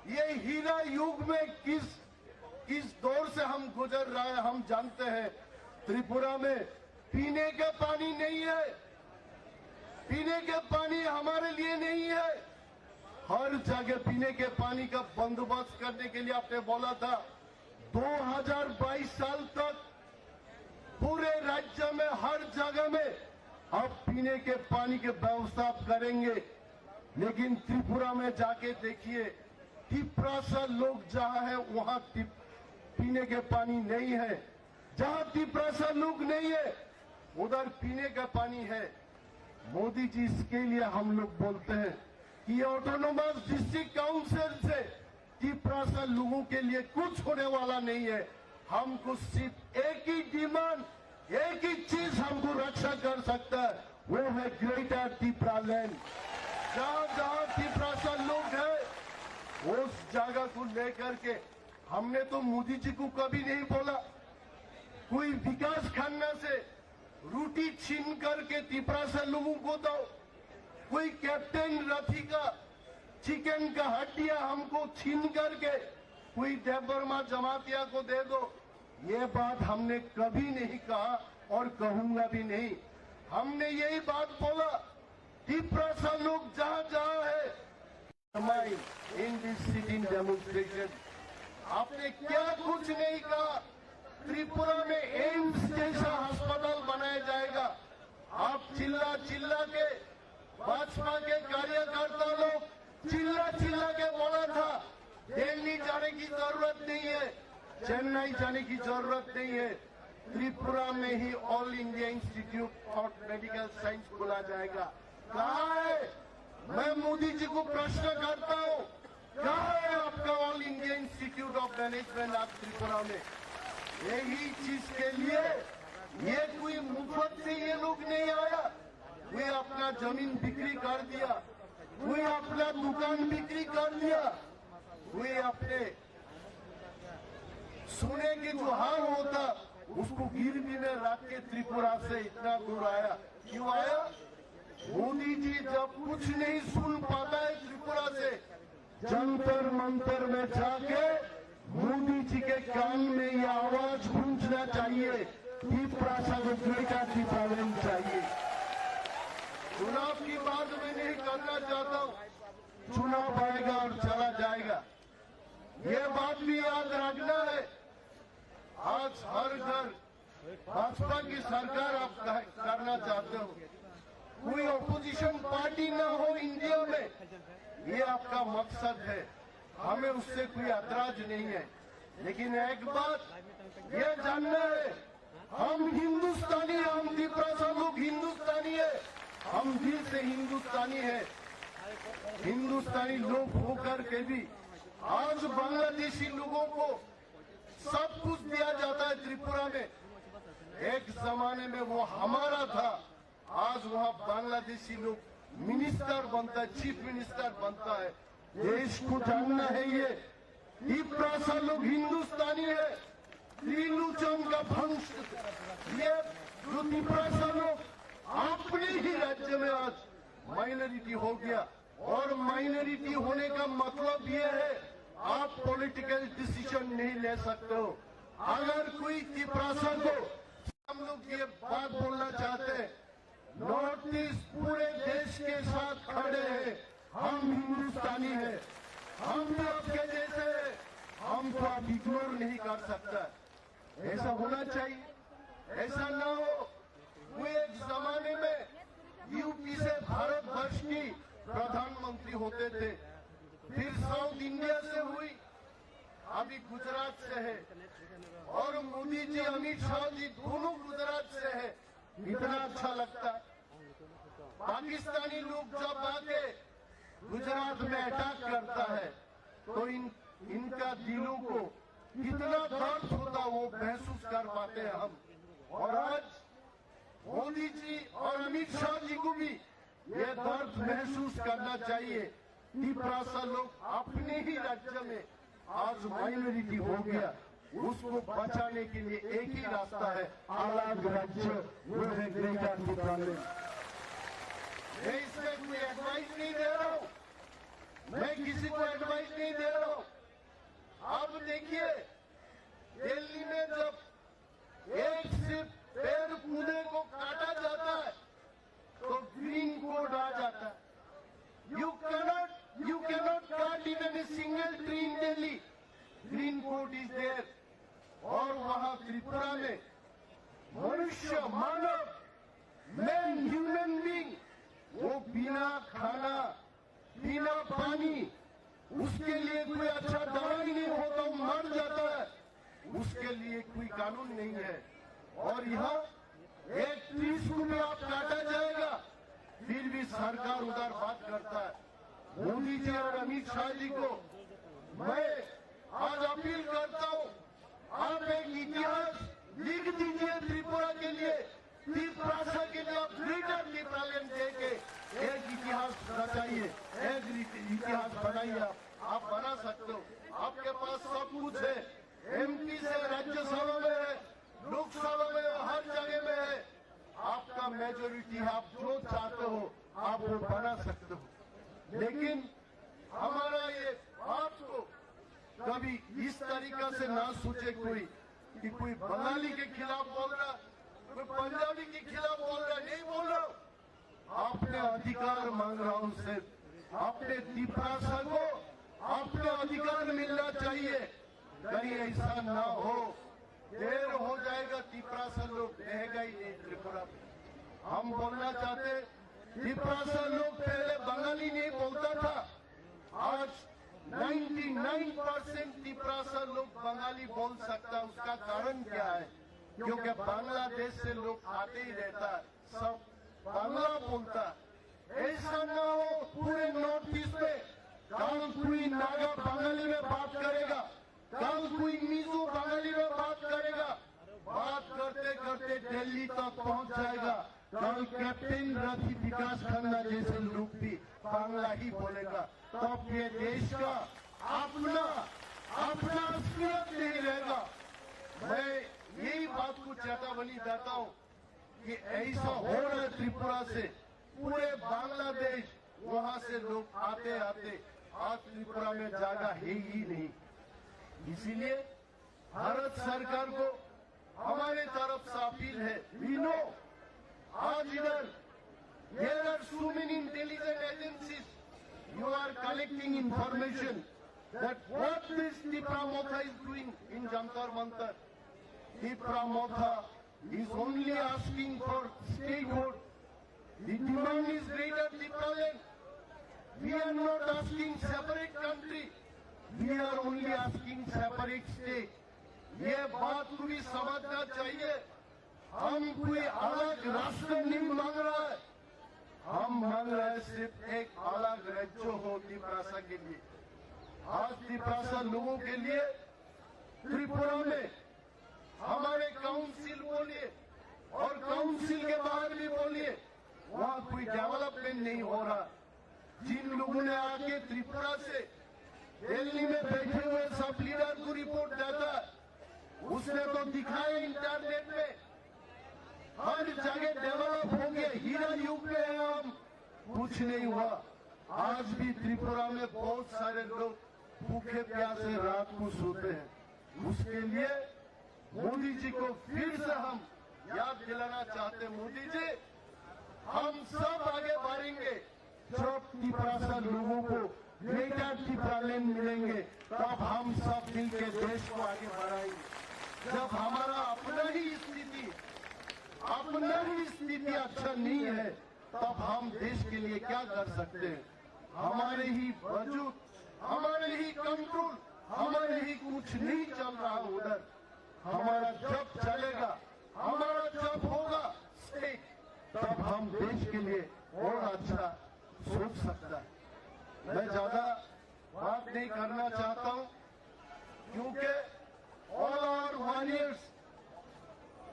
S15: ये हीरा युग में किस दौर से हम गुजर रहे हैं हम जानते हैं। त्रिपुरा में पीने का पानी नहीं है, पीने के पानी हमारे लिए नहीं है। हर जगह पीने के पानी का बंदोबस्त करने के लिए आपने बोला था 2022 साल तक पूरे राज्य में हर जगह में अब पीने के पानी की व्यवस्था करेंगे। लेकिन त्रिपुरा में जाके देखिए, तिपरासा लोग जहां है वहां पीने के पानी नहीं है। जहां तिपरासा लोग नहीं है उधर पीने का पानी है। मोदी जी, इसके लिए हम लोग बोलते हैं कि ऑटोनोमस डिस्ट्रिक्ट काउंसिल से तिपरासा लोगों के लिए कुछ होने वाला नहीं है। हमको सिर्फ एक ही डिमांड, एक ही चीज हमको रक्षा कर सकता है, वो है ग्रेटर तिपरा लैंड। जहां जहां तिपरासा लोग हैं उस जगह को लेकर के हमने तो मोदी जी को कभी नहीं बोला कोई विकास खन्ना से रोटी छीन करके तिपरासा लोगों को दो, कोई कैप्टन रथी का चिकन का हड्डियां हमको छीन करके कोई देवबर्मा जमातिया को दे दो। ये बात हमने कभी नहीं कहा और कहूंगा भी नहीं। हमने यही बात बोला, तिपरासा लोग जहां जहां है इन दिस सिटिंग डेमोन्स्ट्रेशन। आपने क्या कुछ नहीं कहा। त्रिपुरा में एम्स जैसा अस्पताल बनाया जाएगा। आप चिल्ला चिल्ला के, भाजपा के कार्यकर्ता लोग चिल्ला चिल्ला के बोला था दिल्ली जाने की जरूरत नहीं है, चेन्नई जाने की जरूरत नहीं है, त्रिपुरा में ही all India institute of medical science खोला जाएगा। कहाँ है? मैं मोदी जी को प्रश्न करता हूँ, कहाँ है आपका all India institute of management आप त्रिपुरा में? यही चीज के लिए ये कोई मुफ्त से ये लोग नहीं आया। वे अपना जमीन बिक्री कर दिया, वे अपना दुकान बिक्री कर दिया, वे अपने सोने की जो हार होता उसको गिरवी में रख के त्रिपुरा से इतना दूर आया। क्यों आया? मोदी जी जब कुछ नहीं सुन पाता है त्रिपुरा से, जंतर मंतर में जाके मोदी जी के कान में ये आवाज गूंजना चाहिए, तिपरासा को ग्रेटर तिपरा लैंड चाहिए। चुनाव की बात मैं नहीं करना चाहता हूँ, चुनाव आएगा और चला जाएगा, ये बात भी याद रखना है। आज हर घर भाजपा की सरकार आप करना चाहते हो, कोई ऑपोजिशन पार्टी ना हो इंडिया में, ये आपका मकसद है, हमें उससे कोई ऐतराज नहीं है। लेकिन एक बात ये जानना है, हम हिंदुस्तानी, हम तिपरासा लोग हिंदुस्तानी है, हम दिल से हिंदुस्तानी है। हिंदुस्तानी लोग होकर के भी आज बांग्लादेशी लोगों को सब कुछ दिया जाता है त्रिपुरा में। एक जमाने में वो हमारा था, आज वहाँ बांग्लादेशी लोग मिनिस्टर बनता है, चीफ मिनिस्टर बनता है। देश को जानना है ये तिपरासा लोग हिंदुस्तानी है, त्रिलोचन का वंश। ये जो तिपरासा लोग अपने ही राज्य में आज माइनॉरिटी हो गया, और माइनॉरिटी होने का मतलब ये है आप पॉलिटिकल डिसीजन नहीं ले सकते हो। अगर कोई तिपरासा को, हम लोग ये बात बोलना चाहते हैं, नॉर्थ ईस्ट पूरे देश के साथ खड़े हैं, हम हिंदुस्तानी हैं, हम भी आपके जैसे हैं, हमको आप इग्नोर नहीं कर सकता। ऐसा होना चाहिए, ऐसा ना हो। वो एक जमाने में यूपी से भारत वर्ष की प्रधानमंत्री होते थे, फिर साउथ इंडिया से हुई, अभी गुजरात से है और मोदी जी अमित शाह जी दोनों गुजरात से है। इतना अच्छा लगता है। पाकिस्तानी लोग जब आके गुजरात में अटैक करता है तो इनका दिलों को कितना दर्द होता वो महसूस कर पाते हैं हम। और आज मोदी जी और अमित शाह जी को भी ये दर्द महसूस करना चाहिए कि तिपरासा लोग अपने ही राज्य में आज माइनॉरिटी हो गया, उसको बचाने के लिए एक ही रास्ता है, अलग राज्य, वो है ग्रेटर तिपरालैंड। मैं इसमें कोई एडवाइस नहीं दे रहा हूँ, मैं किसी को एडवाइस नहीं दे रहा हूँ। आप देखिए दिल्ली में जब एक से पेड़ पौधे को काटा जाता है तो ग्रीन कोड आ जाता है। You cannot cut even a single tree in Delhi, green code is there. और वहां त्रिपुरा में मनुष्य, मानव, मैन, ह्यूमन बीइंग, वो बिना खाना, बिना पानी, उसके लिए कोई अच्छा दवा ही नहीं होता, वो मर जाता है, उसके लिए कोई कानून नहीं है। और यहाँ एक ट्री को भी आप काटा जाएगा, फिर भी सरकार उधर बात करता है। मोदी जी और अमित शाह जी को मैं आज अपील करता हूँ, आप एक इतिहास लिख दीजिए त्रिपुरा के लिए, तिपरासा के लिए आप ग्रेटर तिपरालैंड डे के एक इतिहास रचाइए, एक इतिहास बनाइए। आप बना सकते हो, आपके पास सब कुछ है, एमपी से राज्यसभा में है, लोकसभा में है, हर जगह में है, आपका मेजोरिटी है, आप जो चाहते हो आप वो बना सकते हो। लेकिन हमारा ये बात को कभी इस तरीका से ना सोचे कोई कि कोई बंगाली के खिलाफ बोल रहा, कोई पंजाबी के खिलाफ बोल रहा, नहीं बोल रहा। आपने अधिकार मांग रहा हूं सिर्फ, आपने तिपरासा को आपने अधिकार मिलना चाहिए। कहीं ऐसा ना हो, देर हो जाएगा, तिपरासा लोग रहेगा ही नहीं त्रिपुरा में। हम बोलना चाहते, तिपरासा लोग पहले बंगाली नहीं बोलता था, आज 99% तिपरासा लोग बंगाली बोल सकता है। उसका कारण क्या है? क्योंकि बांग्लादेश से लोग आते ही रहता है, सब बांग्ला बोलता है। ऐसा ना हो पूरे नॉर्थ ईस्ट में कल कोई नागा बंगाली में बात करेगा, कल कोई मिजो बंगाली में बात करेगा, बात करते करते दिल्ली तक पहुंच जाएगा। कल कैप्टन रथी विकास खन्ना जैसे लोग भी बांग्ला ही बोलेगा, तब ये देश का अपना अस्तित्व नहीं रहेगा। मैं यही बात को चेतावनी देता हूँ कि ऐसा हो रहा है त्रिपुरा से, पूरे बांग्लादेश वहां से लोग आते आते आज त्रिपुरा में जगह है ही नहीं। इसीलिए भारत सरकार को हमारे तरफ से अपील है, वीनो आज इधर there are so many intelligence agencies, you are collecting information that what this Tipra Motha is doing in Jantar Mantar. Tipra Motha is only asking for statehood. The demand is greater Tipraland. We are not asking separate country. We are only asking separate state. ये बात को भी समझना चाहिए। हम कोई अलग राष्ट्र नहीं मांग रहा है, हम मांग रहे हैं सिर्फ एक अलग राज्य हो तिपरासा के लिए। आज तिपरासा लोगों के लिए त्रिपुरा में हमारे काउंसिल बोलिए और काउंसिल के बाहर भी बोलिए, वहां कोई डेवलपमेंट नहीं हो रहा। जिन लोगों ने आके त्रिपुरा से दिल्ली में बैठे हुए सब लीडर को रिपोर्ट देता है, उसने तो दिखाया इंटरनेट में, हर जगह डेवलप हो गया, हीरा युग में है हम, कुछ नहीं हुआ। आज भी त्रिपुरा में बहुत सारे लोग भूखे प्यासे रात को सोते हैं। उसके लिए मोदी जी को फिर से हम याद दिलाना चाहते हैं, मोदी जी हम सब आगे बढ़ेंगे जब तिपरासा लोगों को ग्रेटर तिपरालैंड मिलेंगे, तब हम सब मिलकर देश को आगे बढ़ाएंगे। जब हमारा अपना ही स्थिति अच्छा नहीं है, तब हम देश के लिए क्या कर सकते हैं? हमारे ही वजूद, हमारे ही कंट्रोल, हमारे ही कुछ नहीं चल रहा उधर। हमारा जब चलेगा, हमारा जब होगा सही, तब हम देश के लिए और अच्छा सोच सकता है। मैं ज्यादा बात नहीं करना चाहता हूं, क्योंकि all our warriors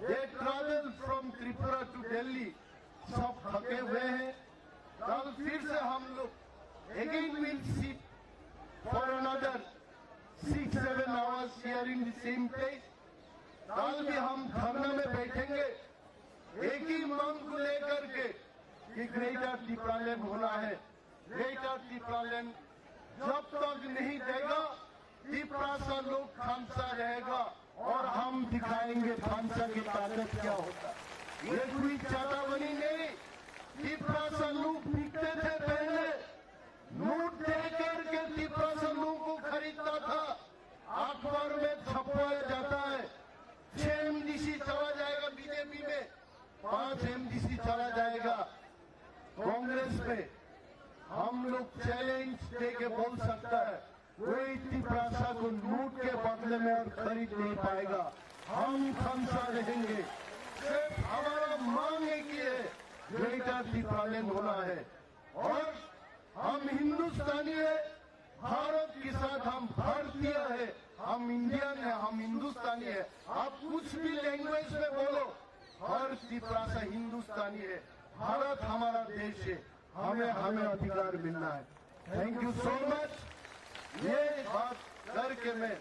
S15: they travel from Tripura to Delhi, सब थके हुए हैं। कल फिर से हम लोग again will seat for another 6-7 hours here in the same place. कल भी हम धरना में बैठेंगे एक ही मांग को लेकर के कि ग्रेटर त्रिपुरालैंड होना है। ग्रेटर त्रिपुरालैंड जब तक नहीं देगा, त्रिपुरा लोग खामसा रहेगा और हम दिखाएंगे खामसा की ताकत क्या होता है। ये कोई चाटावनी नहीं, त्रिपुरा लोग बिकते थे पहले, नोट देकर के त्रिपुरा लोगों को खरीदता था, अखबार में छपवाया जाता है। 6 MDC चला जाएगा बीजेपी में, 5 MDC चला जाएगा कांग्रेस में। हम लोग चैलेंज दे के बोल सकता है, कोई त्रिपुरा को लूट के बदले में और खरीद नहीं पाएगा। हम खामसा रहेंगे। सिर्फ हमारा मांग एक ही है, ग्रेटर त्रिपुरालैंड होना है। और हम हिंदुस्तानी है, भारत के साथ हम भारतीय है, हम इंडियन है, हम हिंदुस्तानी है। आप कुछ भी लैंग्वेज में बोलो, हर त्रिपुरा हिंदुस्तानी है। भारत हमारा देश है, हमें अधिकार मिलना है। Thank you so much. ये बात करके मैं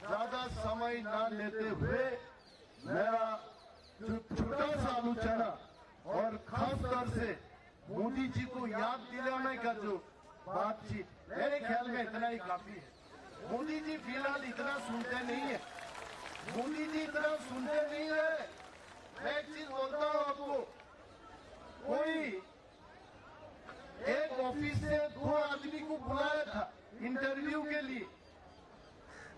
S15: ज्यादा समय ना लेते हुए मेरा जो छोटा सा आलोचना और खासतौर से मोदी जी को याद दिलाने का जो बातचीत, मेरे ख्याल में इतना ही काफी है। मोदी जी फिलहाल इतना सुनते नहीं है, मोदी जी इतना सुनते नहीं है। मैं एक चीज बोलता हूँ आपको, कोई एक ऑफिस से 2 आदमी को बुलाया था इंटरव्यू के लिए।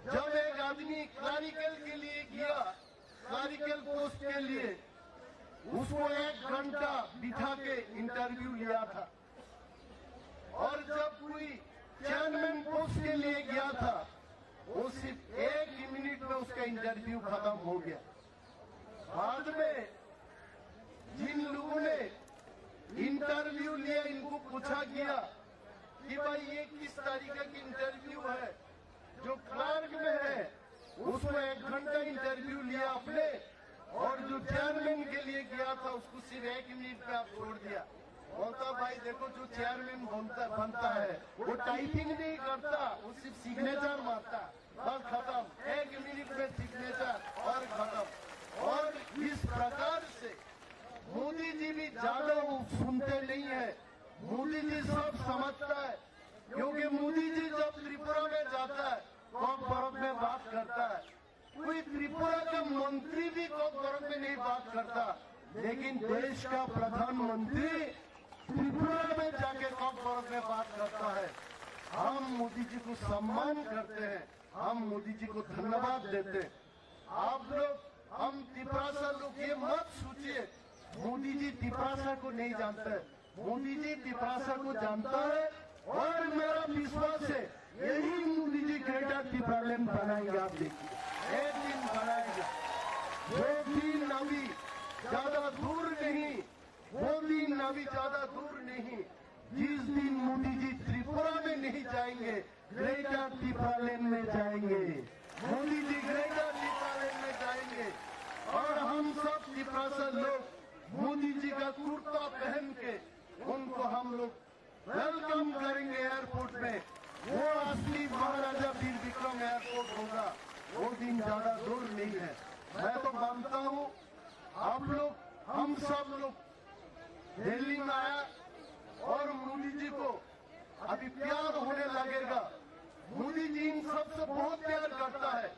S15: जब एक आदमी क्लरिकल के लिए गया, क्लरिकल पोस्ट के लिए, उसको 1 घंटा बिठा के इंटरव्यू लिया था। और जब कोई चेयरमैन पोस्ट के लिए गया था, वो सिर्फ 1 मिनट में उसका इंटरव्यू खत्म हो गया। बाद में जिन लोगों ने इंटरव्यू लिया, इनको पूछा गया कि भाई ये किस तरीके की इंटरव्यू है। जो क्लर्क में है उसको 1 घंटा इंटरव्यू लिया आपने, और जो चेयरमैन के लिए गया था उसको सिर्फ 1 मिनट में आप छोड़ दिया। बोलता भाई देखो, जो चेयरमैन बनता है वो टाइपिंग नहीं करता, वो सिर्फ सिग्नेचर मारता, बस खत्म। 1 मिनट में सिग्नेचर और खत्म। और इस प्रकार से मोदी जी भी ज्यादा सुनते नहीं है, मोदी जी सब समझता है। क्योंकि मोदी जी जब त्रिपुरा में जाता है, कॉकबोरोक में बात करता है। कोई त्रिपुरा का मंत्री भी कॉकबोरोक में नहीं बात करता, लेकिन देश का प्रधानमंत्री त्रिपुरा में जाके कॉकबोरोक में बात करता है। हम मोदी जी को सम्मान करते हैं, हम मोदी जी को धन्यवाद देते हैं। आप लोग, हम त्रिपुरा लोग ये मत सोचिए मोदी जी त्रिपुरा को नहीं जानते। मोदी जी त्रिपुरा को जानता है, और मेरा विश्वास है यही मोदी जी ग्रेटर त्रिपुरालैंड बनाएंगे। आप देखिए, एक दिन बनाएगा। वो दिन अभी ज्यादा दूर नहीं, वो दिन अभी ज्यादा दूर नहीं, जिस दिन मोदी जी त्रिपुरा में नहीं जाएंगे, ग्रेटर त्रिपुरालैंड में जाएंगे। मोदी जी ग्रेटर त्रिपुरालैंड में जाएंगे, और हम सब त्रिपुरा लोग मोदी जी का कुर्ता पहन के उनको हम लोग वेलकम करेंगे एयरपोर्ट में। वो असली महाराजा वीर विक्रम एयरपोर्ट होगा, वो दिन ज्यादा दूर नहीं है। मैं तो मानता हूँ आप लोग, हम सब लोग दिल्ली में आया और मोदी जी को अभी प्यार होने लगेगा। मोदी जी इन सबसे बहुत प्यार करता है।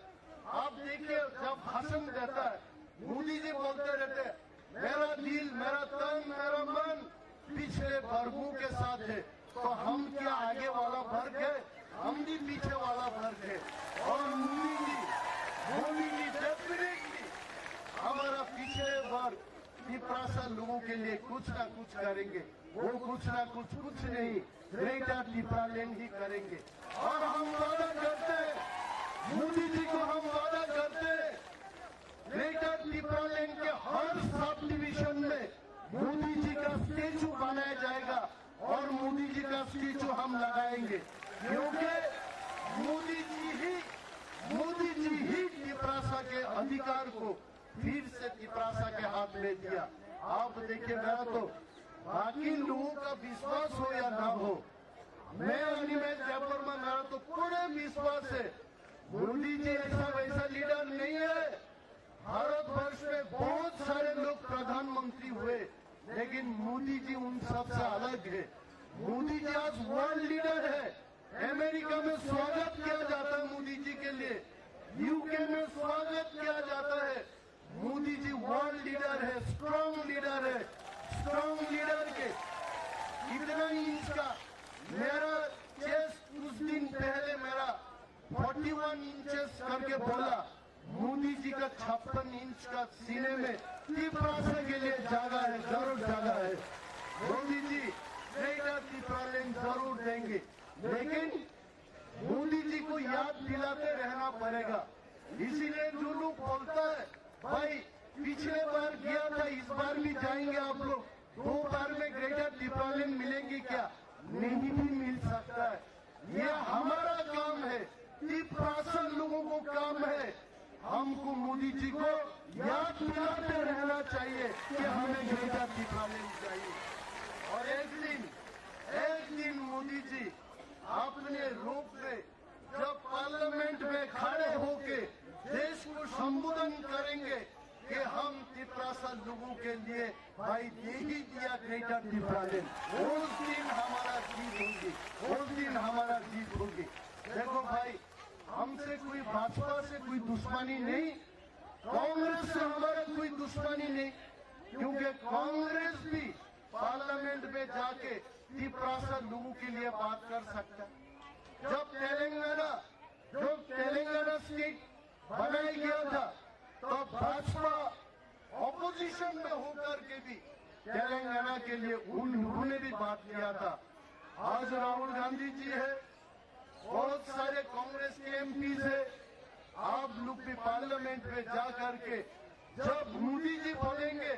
S15: आप देखिए, जब भाषण देता है मोदी जी बोलते रहते हैं, मेरा दिल, मेरा तन, मेरा मन पिछले वर्गों के साथ है। तो हम क्या आगे वाला वर्ग है? हम भी पीछे वाला वर्ग है। और मोदी जी डेफिनेटली हमारा पिछले वर्ग त्रिपुरा लोगों के लिए कुछ ना कुछ करेंगे। वो कुछ ना कुछ नहीं, ग्रेटर त्रिपुरालैंड ही करेंगे। और हम वादा करते हैं मोदी जी को हम वादा करते हैं, ग्रेटर त्रिपुरालैंड के हर सब डिवीजन में मोदी जी का स्टेचू बनाया जाएगा और मोदी जी का स्टेचू हम लगाएंगे, क्योंकि मोदी जी ही त्रिपुरा के अधिकार को फिर से त्रिपुरा के हाथ में दिया। आप देखिए, मेरा तो बाकी लोगों का विश्वास हो या ना हो, मैं अनिमेश जयपुर में मेरा तो पूरे विश्वास है मोदी जी ऐसा वैसा लीडर नहीं है। भारतवर्ष में बहुत सारे लोग प्रधानमंत्री हुए, लेकिन मोदी जी उन सबसे अलग है। मोदी जी आज वर्ल्ड लीडर है। अमेरिका में स्वागत किया जाता है मोदी जी के लिए, यूके में स्वागत किया जाता है। मोदी जी वर्ल्ड लीडर है, स्ट्रांग लीडर है। स्ट्रांग लीडर के इतना इंच का मेरा चेस्ट कुछ दिन पहले मेरा 41 इंचेस करके बोला, मोदी जी का 56 इंच का सीने में त्रिपुरा के लिए जगह है, जरूर जगह है। मोदी जी ग्रेटर त्रिपुरालैंड जरूर देंगे, लेकिन मोदी जी को याद दिलाते रहना पड़ेगा। इसीलिए जो लोग बोलता है भाई पिछले बार गया था, इस बार भी जाएंगे आप लोग, 2 बार में ग्रेटर त्रिपुरालैंड मिलेंगी क्या? नहीं भी मिल सकता है। ये हमारा काम है, त्रिपुरा लोगों को काम है। हमको मोदी जी को याद दिलाते रहना चाहिए कि हमें ग्रेटर त्रिपुरालैंड चाहिए। और एक दिन मोदी जी अपने रूप में जब पार्लियामेंट में खड़े होके देश को संबोधन करेंगे कि हम त्रिपुरा लोगों के लिए भाई दे ही दिया ग्रेटर त्रिपुरालैंड, उस दिन हमारा जीत होगी, उस दिन हमारा जीत होगी। देखो भाई, हमसे कोई भाजपा से कोई दुश्मनी नहीं, कांग्रेस से हमारा कोई दुश्मनी नहीं, क्योंकि कांग्रेस भी पार्लियामेंट में जाके त्रिपुरा लोगों के लिए बात कर सकता है। जब तेलंगाना स्टेट बनाया गया था तो भाजपा ऑपोजिशन में होकर के भी तेलंगाना के लिए उन्होंने भी बात किया था। आज राहुल गांधी जी है, बहुत सारे कांग्रेस के एमपीज है, आप लोग भी पार्लियामेंट में जा करके जब मोदी जी बोलेंगे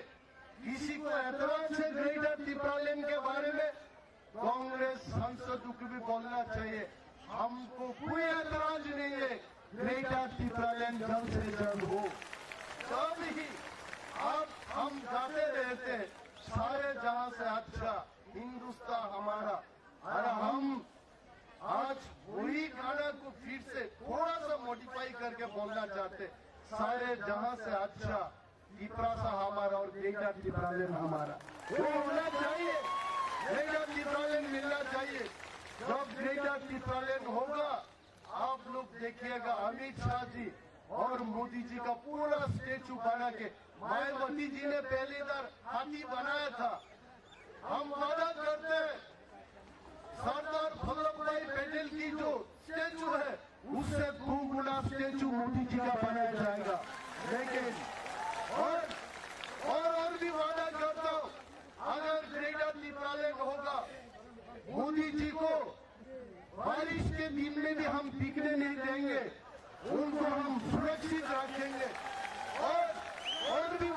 S15: किसी को ऐतराज है ग्रेटर त्रिपुरालैंड के बारे में, कांग्रेस सांसदों को भी बोलना चाहिए हमको कोई ऐतराज नहीं है, ग्रेटर त्रिपुरालैंड जल्द से जल्द हो। तब ही अब हम गाते रहते सारे जहां से अच्छा हिंदुस्तान हमारा, और हम आज वही गाना को फिर से थोड़ा सा मॉडिफाई करके बोलना चाहते, सारे जहां से अच्छा त्रिपुरा हमारा और ग्रेटर त्रिपुरालैंड हमारा। वो होना चाहिए, ग्रेटर त्रिपुरालैंड मिलना चाहिए। जब ग्रेटर त्रिपुरालैंड होगा, आप लोग देखिएगा अमित शाह जी और मोदी जी का पूरा स्टेचू बना के, मायावती जी ने पहले इधर हाथी बनाया था। हम वादा करते हैं सरदार वल्लभ भाई पटेल की जो स्टेचू है उससे 2 गुना स्टेचू मोदी जी का बनाया जाएगा। लेकिन और भी वादा करता हूँ, अगर ग्रेटर त्रिपुरालैंड होगा, मोदी जी को बारिश के दिन में भी हम बिकने नहीं देंगे, उनको हम सुरक्षित रखेंगे। और भी